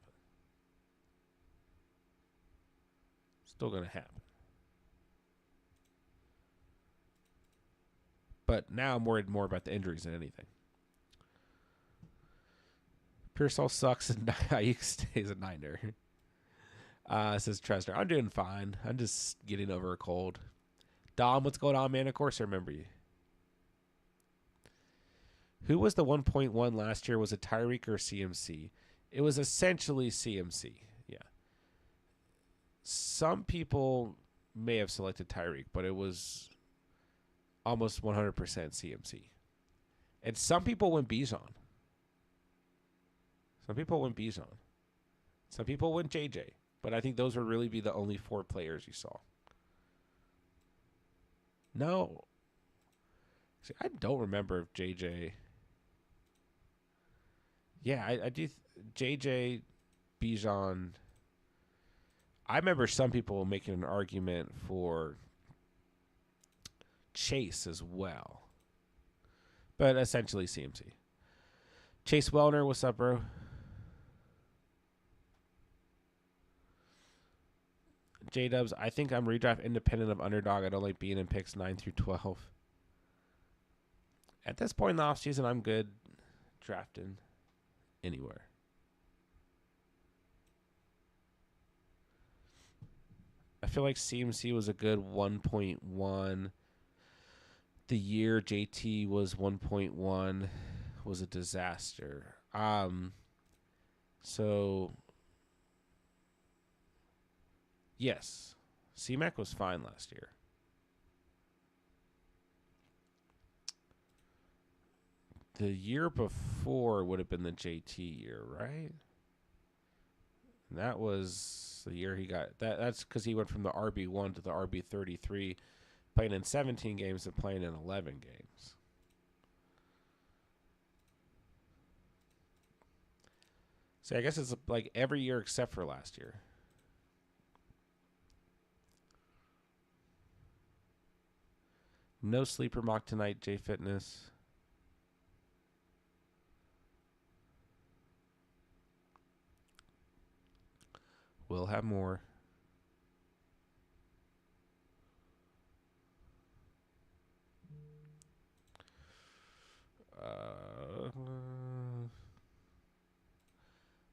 But now I'm worried more about the injuries than anything. Pearsall sucks and Ayuk stays a Niner. Says Tresner. I'm doing fine. I'm just getting over a cold. Dom, what's going on, man? Of course I remember you. Who was the 1.1 last year? Was it Tyreek or CMC? It was essentially CMC. Yeah. Some people may have selected Tyreek, but it was almost 100% CMC. And some people went Bijan. Some people went JJ. But I think those would really be the only 4 players you saw. No. See, I don't remember if JJ... Yeah, I do. JJ, Bijan. I remember some people making an argument for Chase as well. But essentially CMC. Chase Wellner, what's up, bro? J-Dubs, I think I'm redraft independent of Underdog. I don't like being in picks 9 through 12. At this point in the offseason, I'm good drafting anywhere. I feel like CMC was a good 1.1. The year JT was 1.1 was a disaster. So yes, C-Mac was fine last year. The year before would have been the JT year, right? And that was the year he got that. That's because he went from the RB1 to the RB33, playing in 17 games and playing in 11 games. So I guess it's like every year except for last year. No sleeper mock tonight, J Fitness. We'll have more.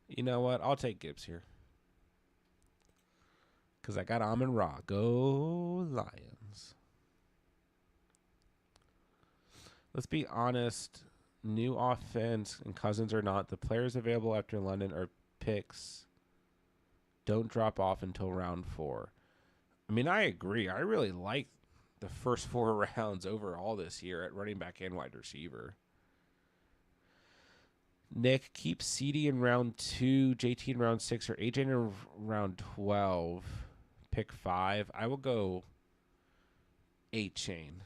You know what? I'll take Gibbs here. Because I got Amon Ra. Go Lions. Let's be honest. New offense and Cousins or not, the players available after London are picks. Don't drop off until round 4. I mean, I agree. I really like the first 4 rounds overall this year at running back and wide receiver. Nick, keep CD in round 2, JT in round 6, or AJ in round 12. Pick 5. I will go 8-chain.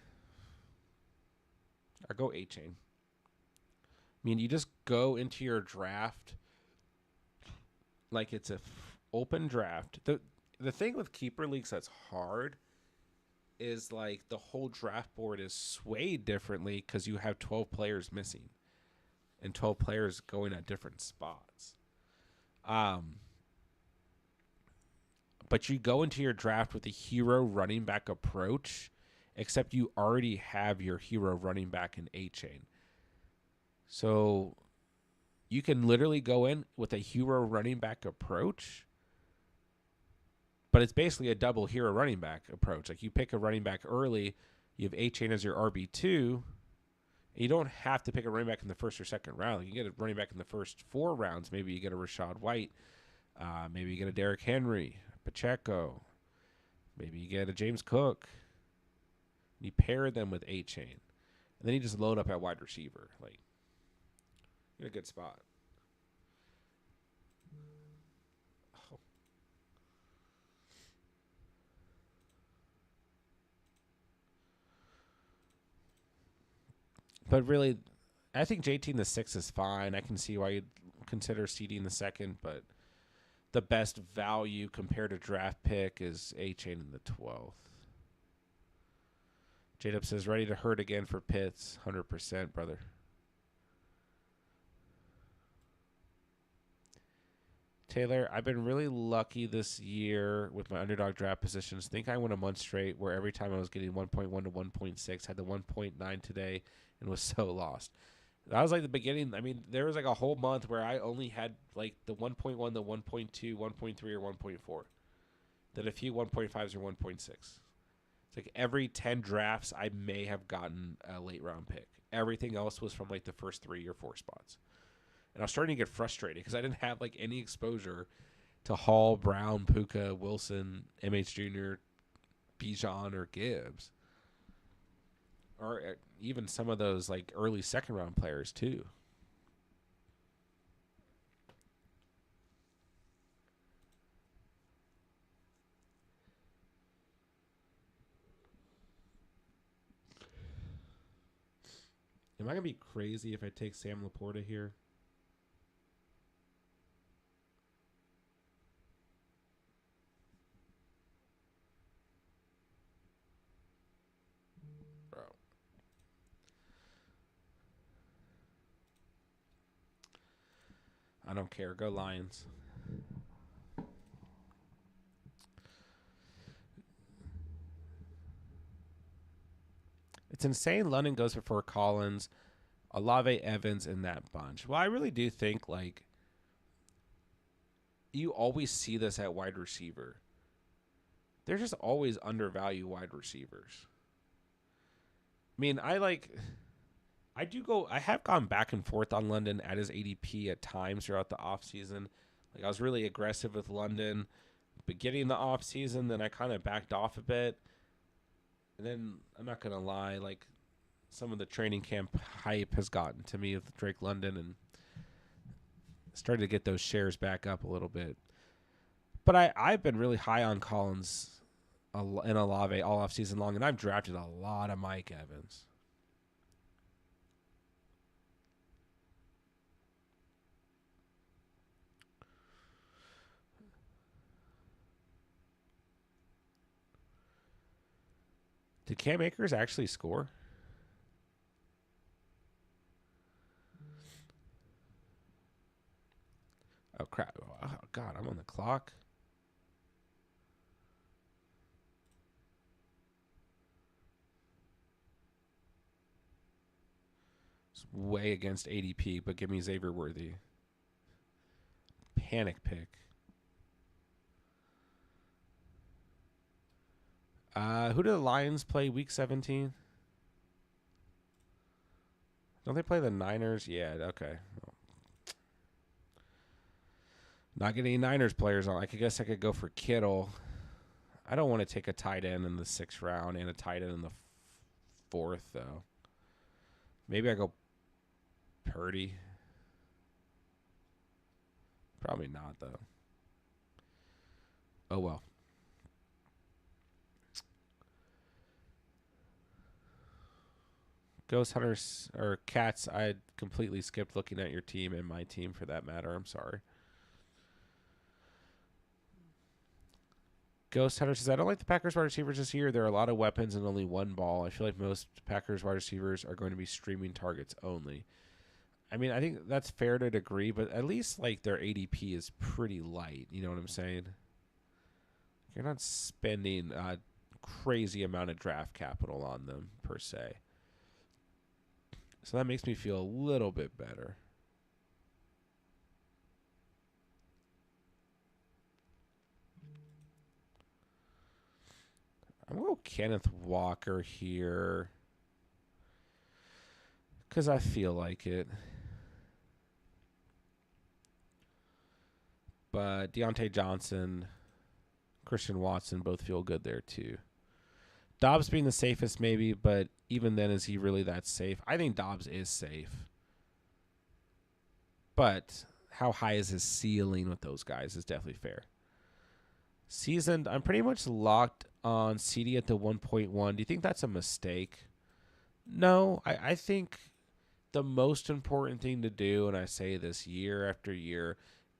Or go 8-chain. I mean, you just go into your draft like it's a open draft. The thing with keeper leagues that's hard is like the whole draft board is swayed differently because you have 12 players missing and 12 players going at different spots. But you go into your draft with a hero running back approach, except you already have your hero running back in 8-chain. So you can literally go in with a hero running back approach, but it's basically a double hero running back approach. Like you pick a running back early, you have 8-chain as your RB2. You don't have to pick a running back in the first or second round. Like you get a running back in the first 4 rounds. Maybe you get a Rashad White. Maybe you get a Derrick Henry, Pacheco. Maybe you get a James Cook. You pair them with 8-chain. And then you just load up at wide receiver. Like, you're in a good spot. Oh. But really, I think JT in the 6 is fine. I can see why you'd consider CD in the 2nd, but the best value compared to draft pick is 8-chain in the 12th. J-Dub says, ready to hurt again for Pitts. 100%, brother. Taylor, I've been really lucky this year with my underdog draft positions. Think I went a month straight where every time I was getting 1.1 to 1.6, had the 1.9 today, and was so lost. That was like the beginning. I mean, there was like a whole month where I only had like the 1.1, the 1.2, 1.3, or 1.4. Then a few 1.5s or 1.6. It's like every 10 drafts, I may have gotten a late round pick. Everything else was from like the first 3 or 4 spots. And I was starting to get frustrated because I didn't have like any exposure to Hall, Brown, Puka, Wilson, MH Jr., Bijan, or Gibbs. Or even some of those like early second round players too. Am I going to be crazy if I take Sam Laporta here? Bro. I don't care. Go Lions. It's insane London goes before Collins, Olave, Evans, and that bunch. Well, I really do think, like, you always see this at wide receiver. They're just always undervalued wide receivers. I mean, I have gone back and forth on London at his ADP at times throughout the offseason. Like, I was really aggressive with London beginning the offseason, then I kind of backed off a bit. And then, I'm not going to lie, like, some of the training camp hype has gotten to me with Drake London and started to get those shares back up a little bit. But I've been really high on Collins and Olave all offseason long, and I've drafted a lot of Mike Evans. Did Cam Akers actually score? Oh, crap. Oh, God, I'm on the clock. It's way against ADP, but give me Xavier Worthy. Panic pick. Who do the Lions play week 17? Don't they play the Niners? Yeah, okay. Not getting any Niners players on. I guess I could go for Kittle. I don't want to take a tight end in the 6th round and a tight end in the 4th, though. Maybe I go Purdy. Probably not, though. Oh, well. Ghost Hunters or Cats, I completely skipped looking at your team and my team for that matter. I'm sorry. Ghost Hunter says, I don't like the Packers wide receivers this year. There are a lot of weapons and only one ball. I feel like most Packers wide receivers are going to be streaming targets only. I mean, I think that's fair to agree, but at least like their ADP is pretty light. You know what I'm saying? You're not spending a crazy amount of draft capital on them per se. So that makes me feel a little bit better. I'm going to go Kenneth Walker here because I feel like it. But Deontay Johnson, Christian Watson both feel good there too. Dobbs being the safest maybe, but even then, is he really that safe? I think Dobbs is safe. But how high is his ceiling with those guys is definitely fair. Seasoned, I'm pretty much locked on CD at the 1.1. Do you think that's a mistake? No, I think the most important thing to do, and I say this year after year,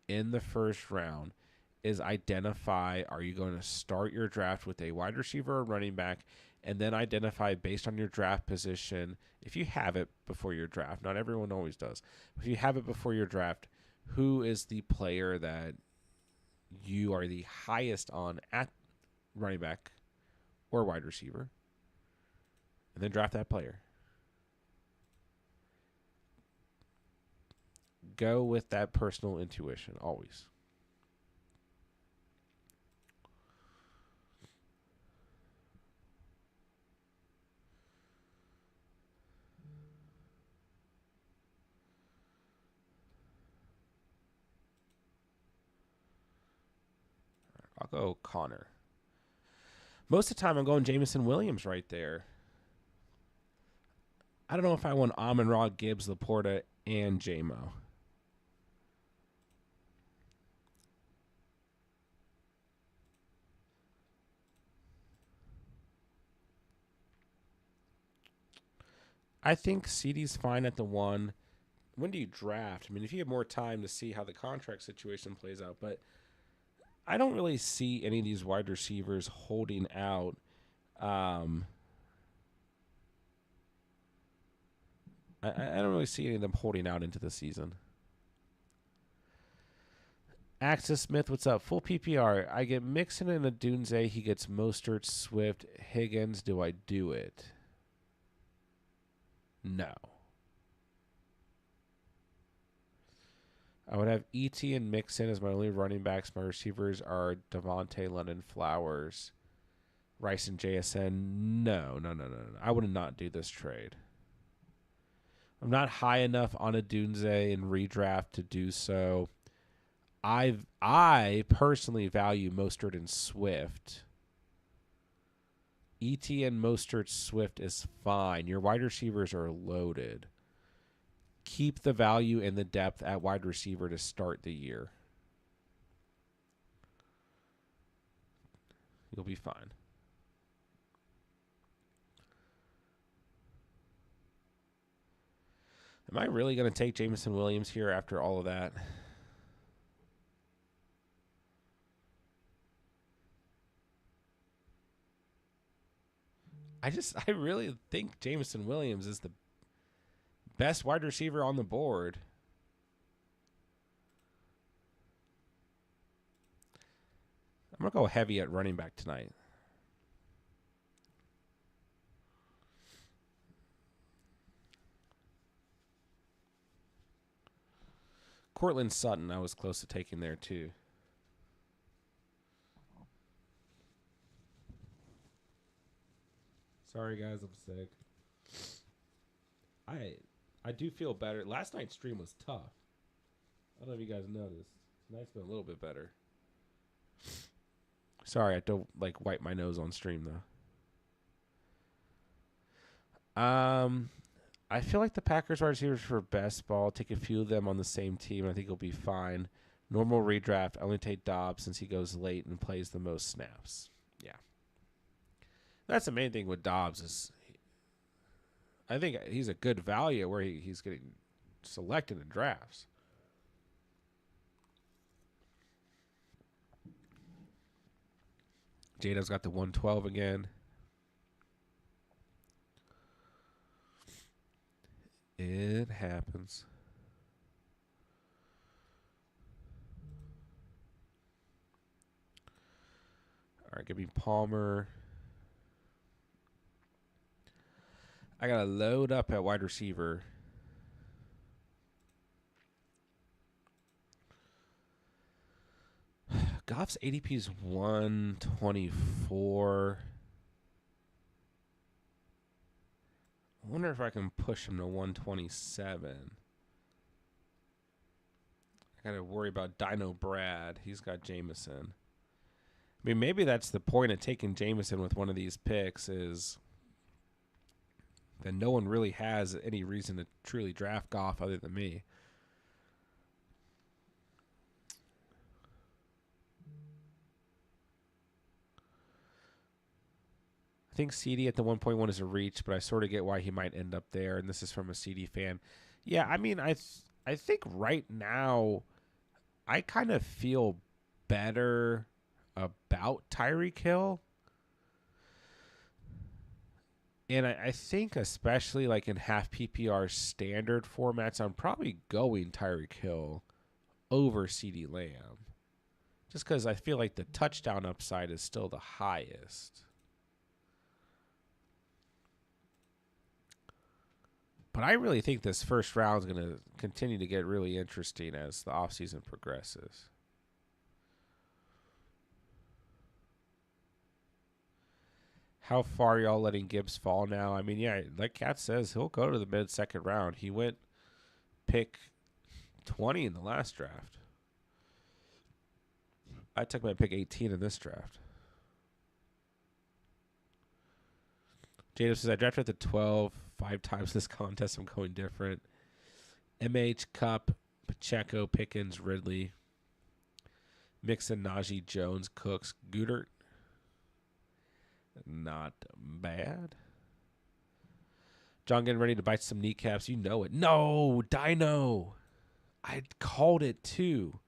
in the first round is identify, are you going to start your draft with a wide receiver or running back, and then identify based on your draft position, if you have it before your draft, not everyone always does, if you have it before your draft, who is the player that you are the highest on at running back or wide receiver, and then draft that player. Go with that personal intuition always. I'll go Connor. Most of the time, I'm going Jameson Williams right there. I don't know if I want Amon-Ra, Gibbs, Laporta, and J-Mo. I think CD's fine at the 1. When do you draft? I mean, if you have more time to see how the contract situation plays out, but I don't really see any of these wide receivers holding out. I don't really see any of them holding out into the season. Axis Smith, what's up? Full PPR. I get Mixon and Adunze. He gets Mostert, Swift, Higgins. Do I do it? No. I would have E.T. and Mixon as my only running backs. My receivers are Devontae, London, Flowers, Rice, and JSN. No. I would not do this trade. I'm not high enough on Adunze in redraft to do so. I personally value Mostert and Swift. ETN, Mostert, Swift is fine. Your wide receivers are loaded. Keep the value and the depth at wide receiver to start the year. You'll be fine. Am I really going to take Jameson Williams here after all of that? I really think Jameson Williams is the best wide receiver on the board. I'm going to go heavy at running back tonight. Cortland Sutton, I was close to taking there too. Sorry guys, I'm sick. I do feel better. Last night's stream was tough. I don't know if you guys noticed. Tonight's been a little bit better. Sorry, I don't like wipe my nose on stream though. I feel like the Packers wide receivers for best ball. Take a few of them on the same team. I think it'll be fine. Normal redraft. I only take Dobbs since he goes late and plays the most snaps. Yeah, that's the main thing with Dobbs is I think he's a good value where he's getting selected in drafts. Jado's got the 112 again. It happens. All right, give me Palmer. I got to load up at wide receiver. Goff's ADP is 124. I wonder if I can push him to 127. I got to worry about Dino Brad. He's got Jameson. I mean, maybe that's the point of taking Jameson with one of these picks is that no one really has any reason to truly draft Goff other than me. I think CD at the 1.1 is a reach, but I sort of get why he might end up there, and this is from a CD fan. Yeah, I mean, I think right now I kind of feel better about Tyreek Hill. And I think especially like in half PPR standard formats, I'm probably going Tyreek Hill over CeeDee Lamb. Just because I feel like the touchdown upside is still the highest. But I really think this first round is going to continue to get really interesting as the offseason progresses. How far are y'all letting Gibbs fall now? I mean, yeah, like Kat says, he'll go to the mid-second round. He went pick 20 in the last draft. I took my pick 18 in this draft. Jada says, I drafted at the 12 5 times this contest. I'm going different. MH, Cup, Pacheco, Pickens, Ridley, Mixon, Najee, Jones, Cooks, Goodert. Not bad. John getting ready to bite some kneecaps. You know it. No, Dino. I called it too.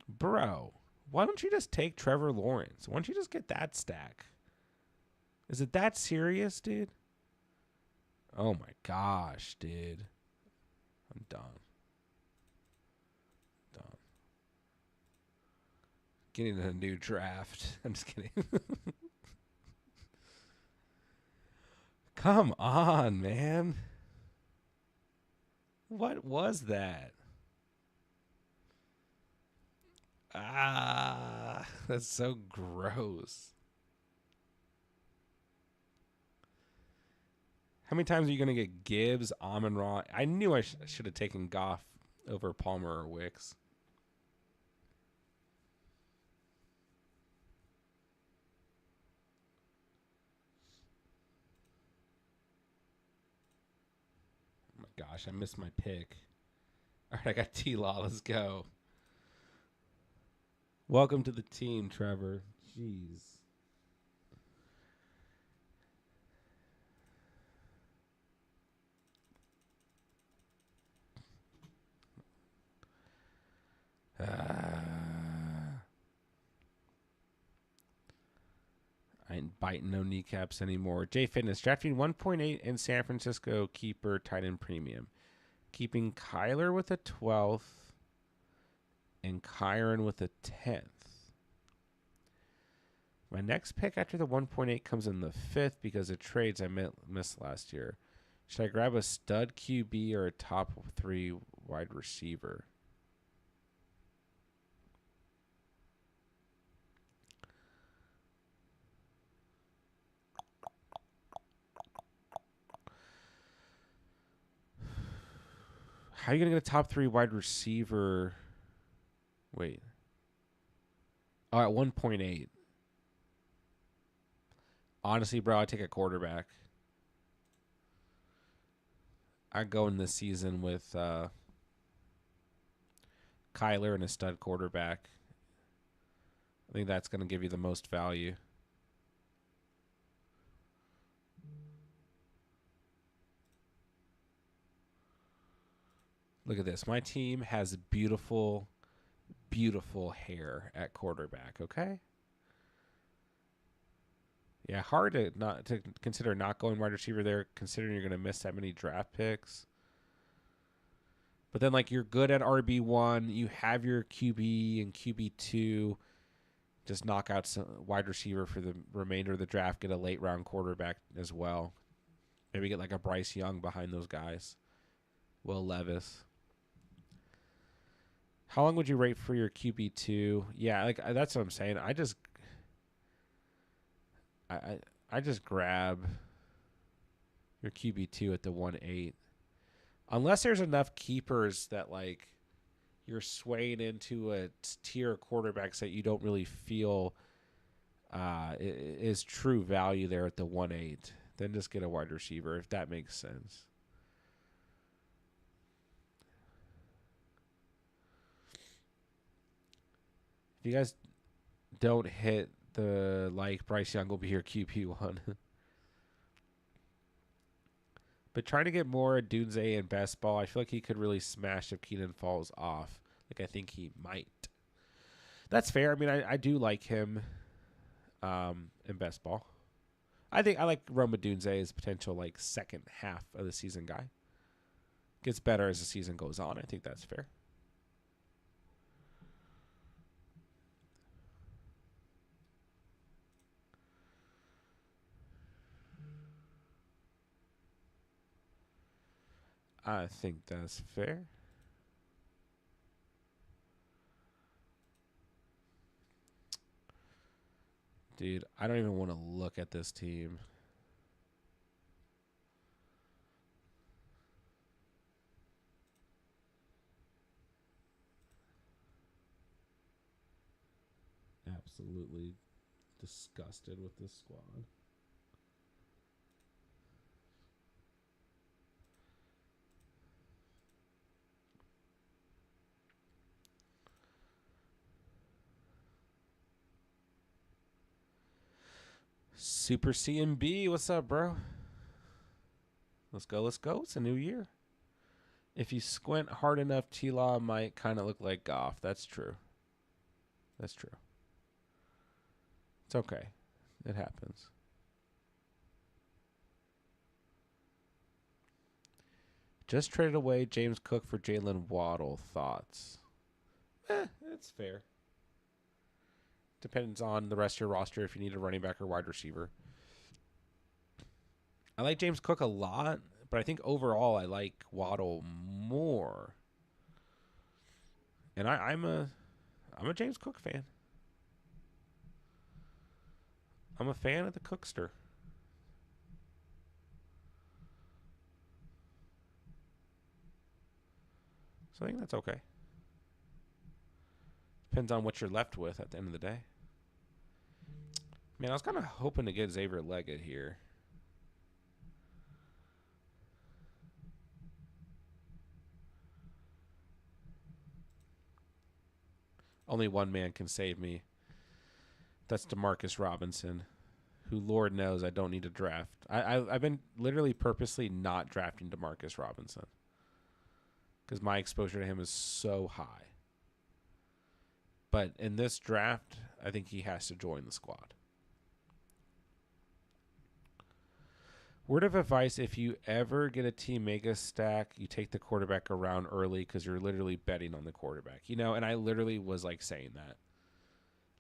Bro, why don't you just take Trevor Lawrence? Why don't you just get that stack? Is it that serious, dude? Oh my gosh, dude. I'm done. Getting a new draft. I'm just kidding. Come on, man. What was that? That's so gross. How many times are you going to get Gibbs, Amon-Ra? I knew I should have taken Goff over Palmer or Wicks. Oh my gosh, I missed my pick. All right, I got T-Law. Let's go. Welcome to the team, Trevor. Jeez. I I ain't biting no kneecaps anymore. J Fitness drafting 1.8 in San Francisco keeper tight end premium. Keeping Kyler with a 12th and Kyron with a 10th. My next pick after the 1.8 comes in the 5th because of trades I missed last year. Should I grab a stud QB or a top 3 wide receiver? How are you going to get a top 3 wide receiver? Wait. Oh, at 1.8. Honestly, bro, I'd take a quarterback. I'd go in this season with Kyler and a stud quarterback. I think that's going to give you the most value. Look at this. My team has beautiful, beautiful hair at quarterback, okay? Yeah, hard to consider not going wide receiver there, considering you're going to miss that many draft picks. But then, like, you're good at RB1. You have your QB and QB2. Just knock out some wide receiver for the remainder of the draft. Get a late round quarterback as well. Maybe get like a Bryce Young behind those guys. Will Levis. How long would you rate for your QB2? Yeah, like that's what I'm saying. I just grab your QB2 at the 1.8. Unless there's enough keepers that like you're swaying into a tier of quarterbacks that you don't really feel is true value there at the 1.8, then just get a wide receiver if that makes sense. If you guys don't hit the like, Bryce Young will be your QB1. But trying to get more Dunze and best ball, I feel like he could really smash if Keenan falls off. Like, I think he might. That's fair. I mean, I do like him in best ball. I think I like Roma Dunze as potential, like, second half of the season guy. Gets better as the season goes on. I think that's fair. I think that's fair. Dude, I don't even want to look at this team. Absolutely disgusted with this squad. Super CMB, what's up, bro? Let's go, let's go. It's a new year. If you squint hard enough, T-Law might kind of look like Goff. That's true. That's true. It's okay. It happens. Just traded away James Cook for Jalen Waddle. Thoughts? It's fair. Depends on the rest of your roster if you need a running back or wide receiver. I like James Cook a lot, but I think overall I like Waddle more. And I'm a James Cook fan. I'm a fan of the Cookster. So I think that's okay. Depends on what you're left with at the end of the day. Man, I was kind of hoping to get Xavier Leggett here. Only one man can save me. That's Demarcus Robinson, who Lord knows I don't need to draft. I've been literally purposely not drafting Demarcus Robinson because my exposure to him is so high. But in this draft, I think he has to join the squad. Word of advice: if you ever get a team mega stack, you take the quarterback around early because you're literally betting on the quarterback. And I literally was like saying that,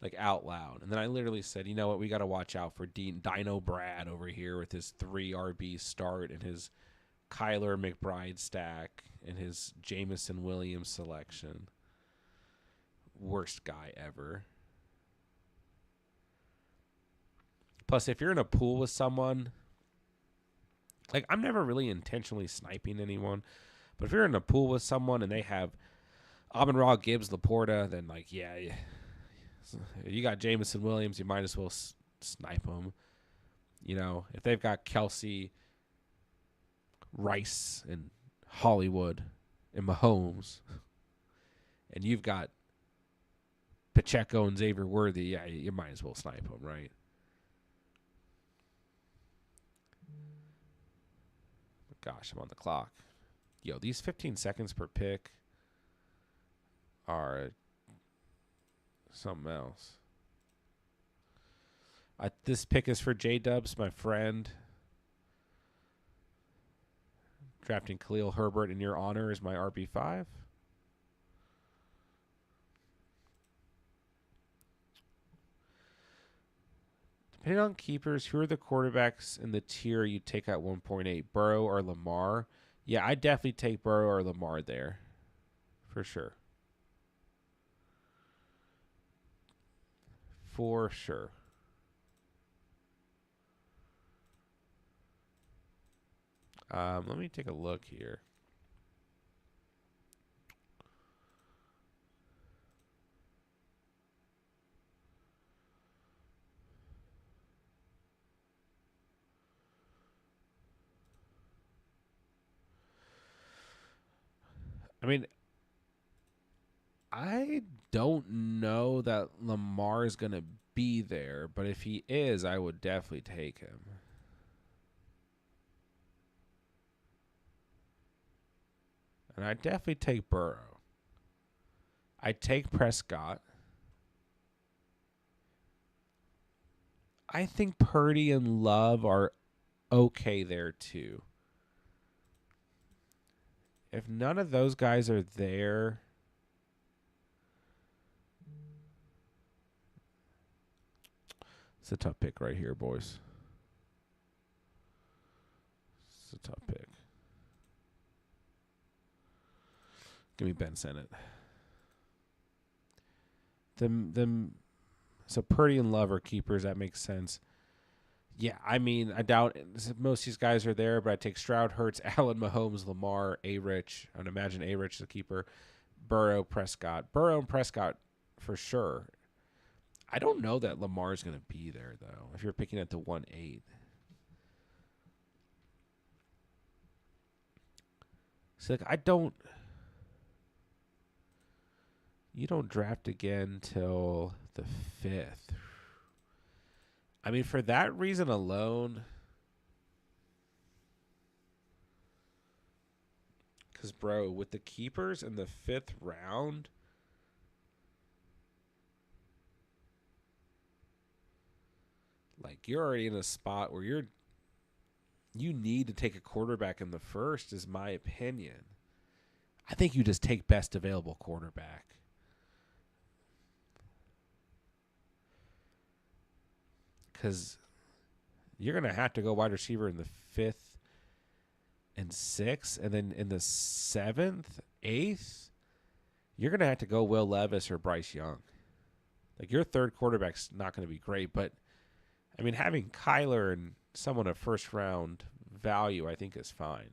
like out loud, and then I literally said, you know what, we got to watch out for Dino Brad over here with his 3 RB start and his Kyler McBride stack and his Jamison Williams selection. Worst guy ever. Plus, if you're in a pool with someone, like, I'm never really intentionally sniping anyone, but if you're in a pool with someone and they have Amon-Ra, Gibbs, Laporta, then, like, yeah, you got Jamison Williams, you might as well snipe him. If they've got Kelsey, Rice, and Hollywood, and Mahomes, and you've got Pacheco and Xavier Worthy, yeah, you might as well snipe them, right? Gosh, I'm on the clock. Yo, these 15 seconds per pick are something else. This pick is for J-Dubs, my friend. Drafting Khalil Herbert in your honor is my RB5. Depending on keepers, who are the quarterbacks in the tier you take at 1.8? Burrow or Lamar? Yeah, I definitely take Burrow or Lamar there. For sure. For sure. Let me take a look here. I mean, I don't know that Lamar is going to be there, but if he is, I would definitely take him. And I definitely take Burrow. I take Prescott. I think Purdy and Love are okay there too. If none of those guys are there, it's a tough pick right here, boys. It's a tough pick. Give me Ben Sennett. So Purdy and Love are keepers. That makes sense. Yeah, I mean, I doubt most of these guys are there, but I take Stroud, Hurts, Allen, Mahomes, Lamar, A-Rich. I would imagine A-Rich is the keeper. Burrow, Prescott. Burrow and Prescott for sure. I don't know that Lamar is going to be there, though, if you're picking at the 1-8. So, like, you don't draft again till the 5th. I mean, for that reason alone, because, bro, with the keepers in the 5th round, like, you're already in a spot where you need to take a quarterback in the 1st, is my opinion. I think you just take best available quarterback. Because you're going to have to go wide receiver in the 5th and 6th. And then in the 7th, 8th, you're going to have to go Will Levis or Bryce Young. Like, your third quarterback's not going to be great. But, I mean, having Kyler and someone of first-round value, I think, is fine.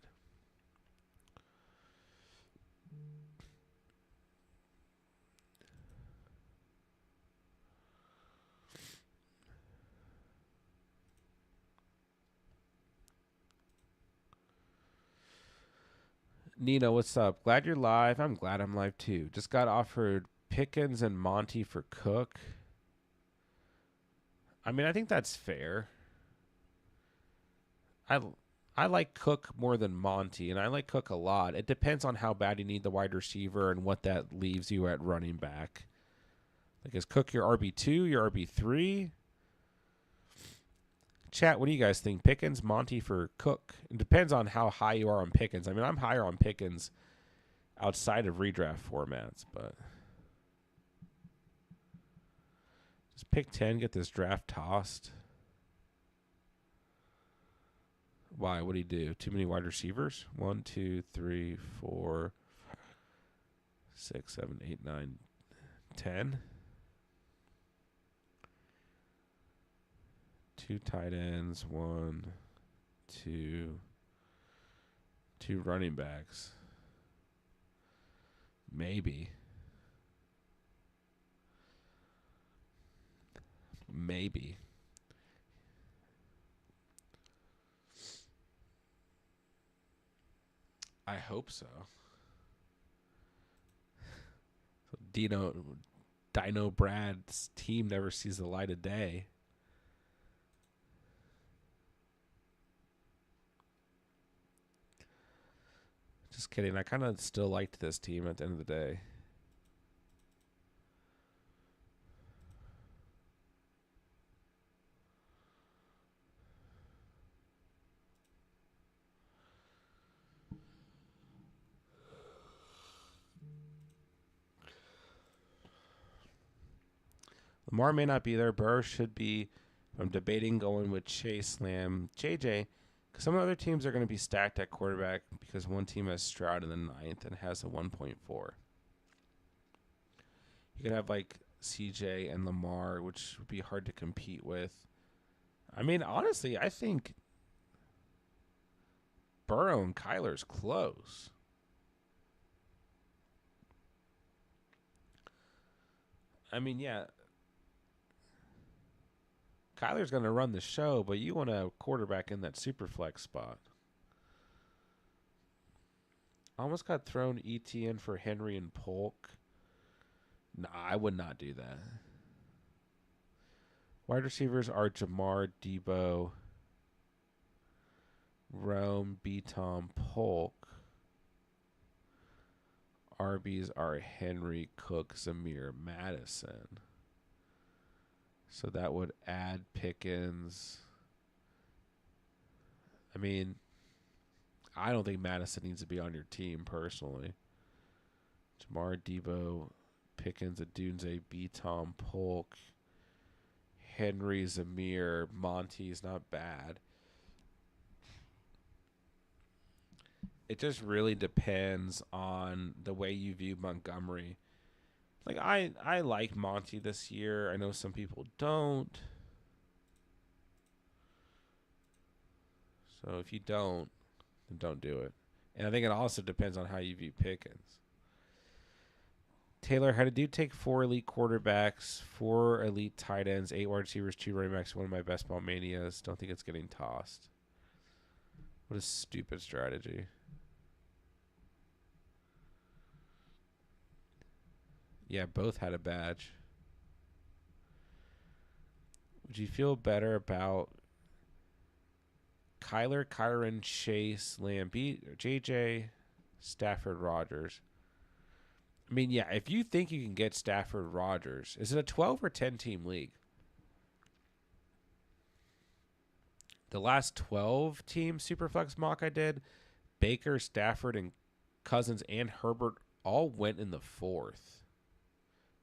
Nino, what's up? Glad you're live. I'm glad I'm live too. Just got offered Pickens and Monty for Cook. I mean, I think that's fair. I like Cook more than Monty, and I like Cook a lot. It depends on how bad you need the wide receiver and what that leaves you at running back. Like, is Cook your RB2, your RB3? Chat, what do you guys think? Pickens, Monty for Cook? It depends on how high you are on Pickens. I mean, I'm higher on Pickens outside of redraft formats, but just pick 10, get this draft tossed. Why? What do you do? Too many wide receivers? 1, 2, 3, 4, 6, 7, 8, 9, 10. 2 tight ends, 1, 2, 2 running backs. Maybe. I hope so. Dino Brad's team never sees the light of day. Just kidding. I kind of still liked this team at the end of the day. Lamar may not be there. Burrow should be. I'm debating going with Chase, Lamb, JJ. Because some other teams are going to be stacked at quarterback because one team has Stroud in the 9th and has a 1.4. You could have like CJ and Lamar, which would be hard to compete with. I mean, honestly, I think Burrow and Kyler's close. I mean, yeah. Kyler's going to run the show, but you want a quarterback in that super flex spot. Almost got thrown ETN for Henry and Polk. Nah, I would not do that. Wide receivers are Jamar, Debo, Rome, B-Tom, Polk. RBs are Henry, Cook, Zamir, Madison. So that would add Pickens. I mean, I don't think Madison needs to be on your team personally. Jamar, Debo, Pickens, Adunze, B-Tom, Polk, Henry, Zamir, Monty's not bad. It just really depends on the way you view Montgomery. Like, I like Monty this year. I know some people don't. So if you don't, then don't do it. And I think it also depends on how you view Pickens. Taylor, how did you take 4 elite quarterbacks, 4 elite tight ends, 8 wide receivers, 2 running backs, one of my best ball manias? Don't think it's getting tossed. What a stupid strategy. Yeah, both had a badge. Would you feel better about Kyler, Kyron, Chase, Lambeat, JJ, Stafford, Rogers? I mean, yeah, if you think you can get Stafford, Rogers, is it a 12 or 10 team league? The last 12 team Superflex mock I did, Baker, Stafford, and Cousins and Herbert all went in the 4th.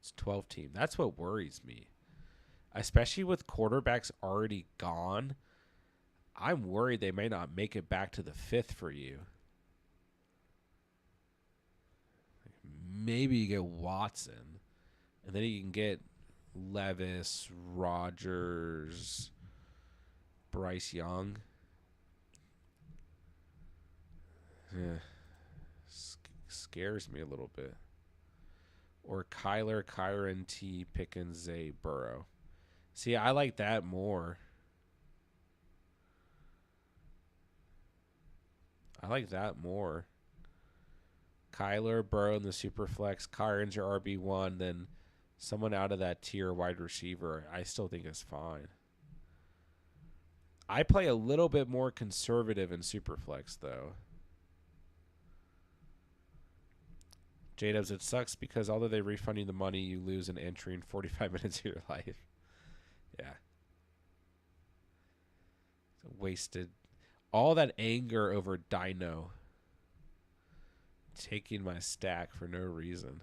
It's 12 team. That's what worries me. Especially with quarterbacks already gone. I'm worried they may not make it back to the 5th for you. Maybe you get Watson. And then you can get Levis, Rogers, Bryce Young. Yeah. Scares me a little bit. Or Kyler, Kyron, T, Pickens, Zay, Burrow. See, I like that more. Kyler, Burrow in the Superflex. Kyron's your RB1. Then someone out of that tier wide receiver, I still think is fine. I play a little bit more conservative in Superflex, though. J-Dubs, it sucks because although they refund you the money, you lose an entry in 45 minutes of your life. Yeah. Wasted all that anger over Dino taking my stack for no reason.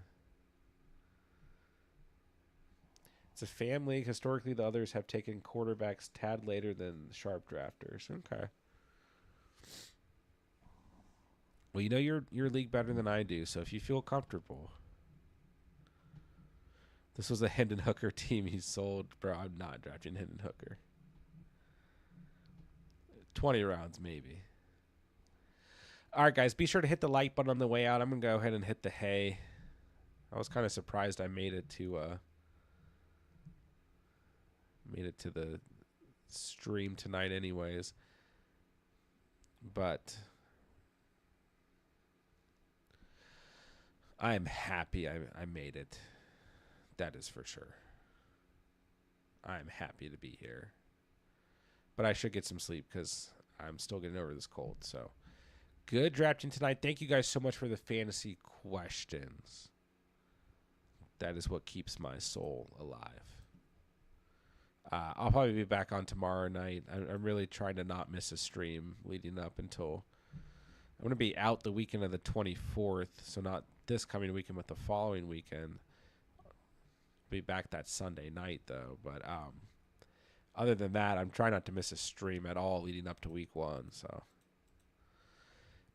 It's a fan league. Historically, the others have taken quarterbacks tad later than sharp drafters. Okay. Well, you know your league better than I do, so if you feel comfortable. This was a Hendon Hooker team he sold. Bro, I'm not drafting Hendon Hooker. 20 rounds, maybe. All right, guys, be sure to hit the like button on the way out. I'm going to go ahead and hit the hay. I was kind of surprised I made it to the stream tonight anyways. But I am happy I made it. That is for sure. I'm happy to be here. But I should get some sleep because I'm still getting over this cold. So, good drafting tonight. Thank you guys so much for the fantasy questions. That is what keeps my soul alive. I'll probably be back on tomorrow night. I'm really trying to not miss a stream leading up until... I'm going to be out the weekend of the 24th, so not this coming weekend, but the following weekend. I'll be back that Sunday night, though. But other than that, I'm trying not to miss a stream at all leading up to week 1. So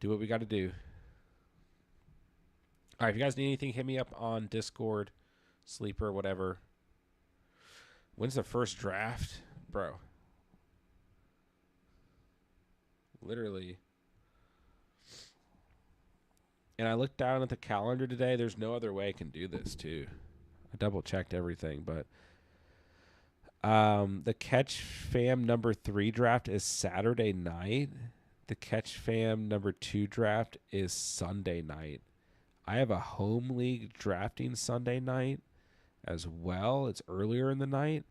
do what we got to do. All right, if you guys need anything, hit me up on Discord, Sleeper, whatever. When's the first draft? Bro. Literally. And I looked down at the calendar today. There's no other way I can do this, too. I double-checked everything, but... the Catch Fam number 3 draft is Saturday night. The Catch Fam number 2 draft is Sunday night. I have a home league drafting Sunday night as well. It's earlier in the night.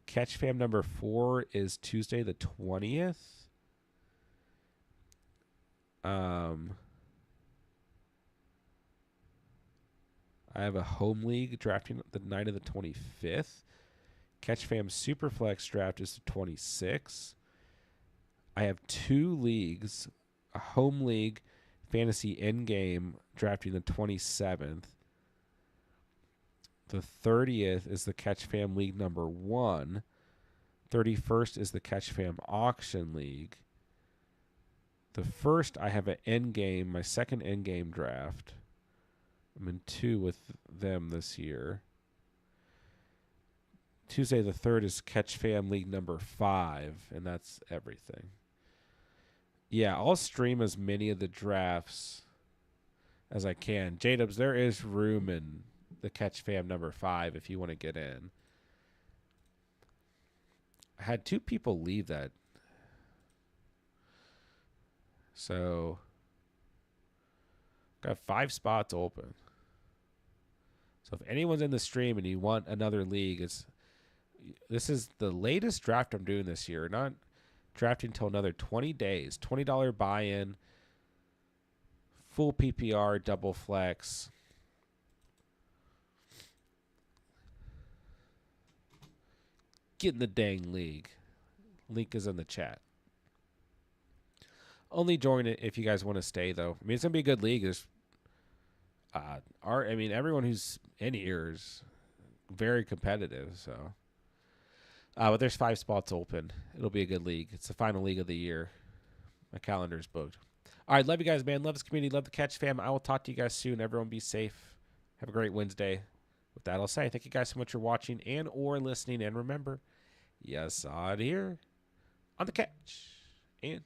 Catch Fam number 4 is Tuesday the 20th. I have a home league drafting the night of the 25th. Catch Fam Superflex draft is the 26th. I have 2 leagues, a home league fantasy endgame drafting the 27th. The 30th is the Catch Fam League number 1. 31st is the Catch Fam Auction League. The 1st, I have an endgame, my second endgame draft. I'm in 2 with them this year. Tuesday the 3rd is Catch Fam League number 5, and that's everything. Yeah, I'll stream as many of the drafts as I can. J-Dubs, there is room in the Catch Fam number 5 if you want to get in. I had 2 people leave that. So, got 5 spots open. So if anyone's in the stream and you want another league, this is the latest draft I'm doing this year. Not drafting until another 20 days. $20 buy-in. Full PPR, double flex. Get in the dang league. Link is in the chat. Only join it if you guys want to stay, though. I mean, it's going to be a good league. There's, everyone who's in here is very competitive, so... but there's 5 spots open. It'll be a good league. It's the final league of the year. My calendar's booked. All right, love you guys, man. Love this community. Love the Catch Fam. I will talk to you guys soon. Everyone be safe. Have a great Wednesday. With that, I'll say thank you guys so much for watching and or listening. And remember, you saw it here on the Catch and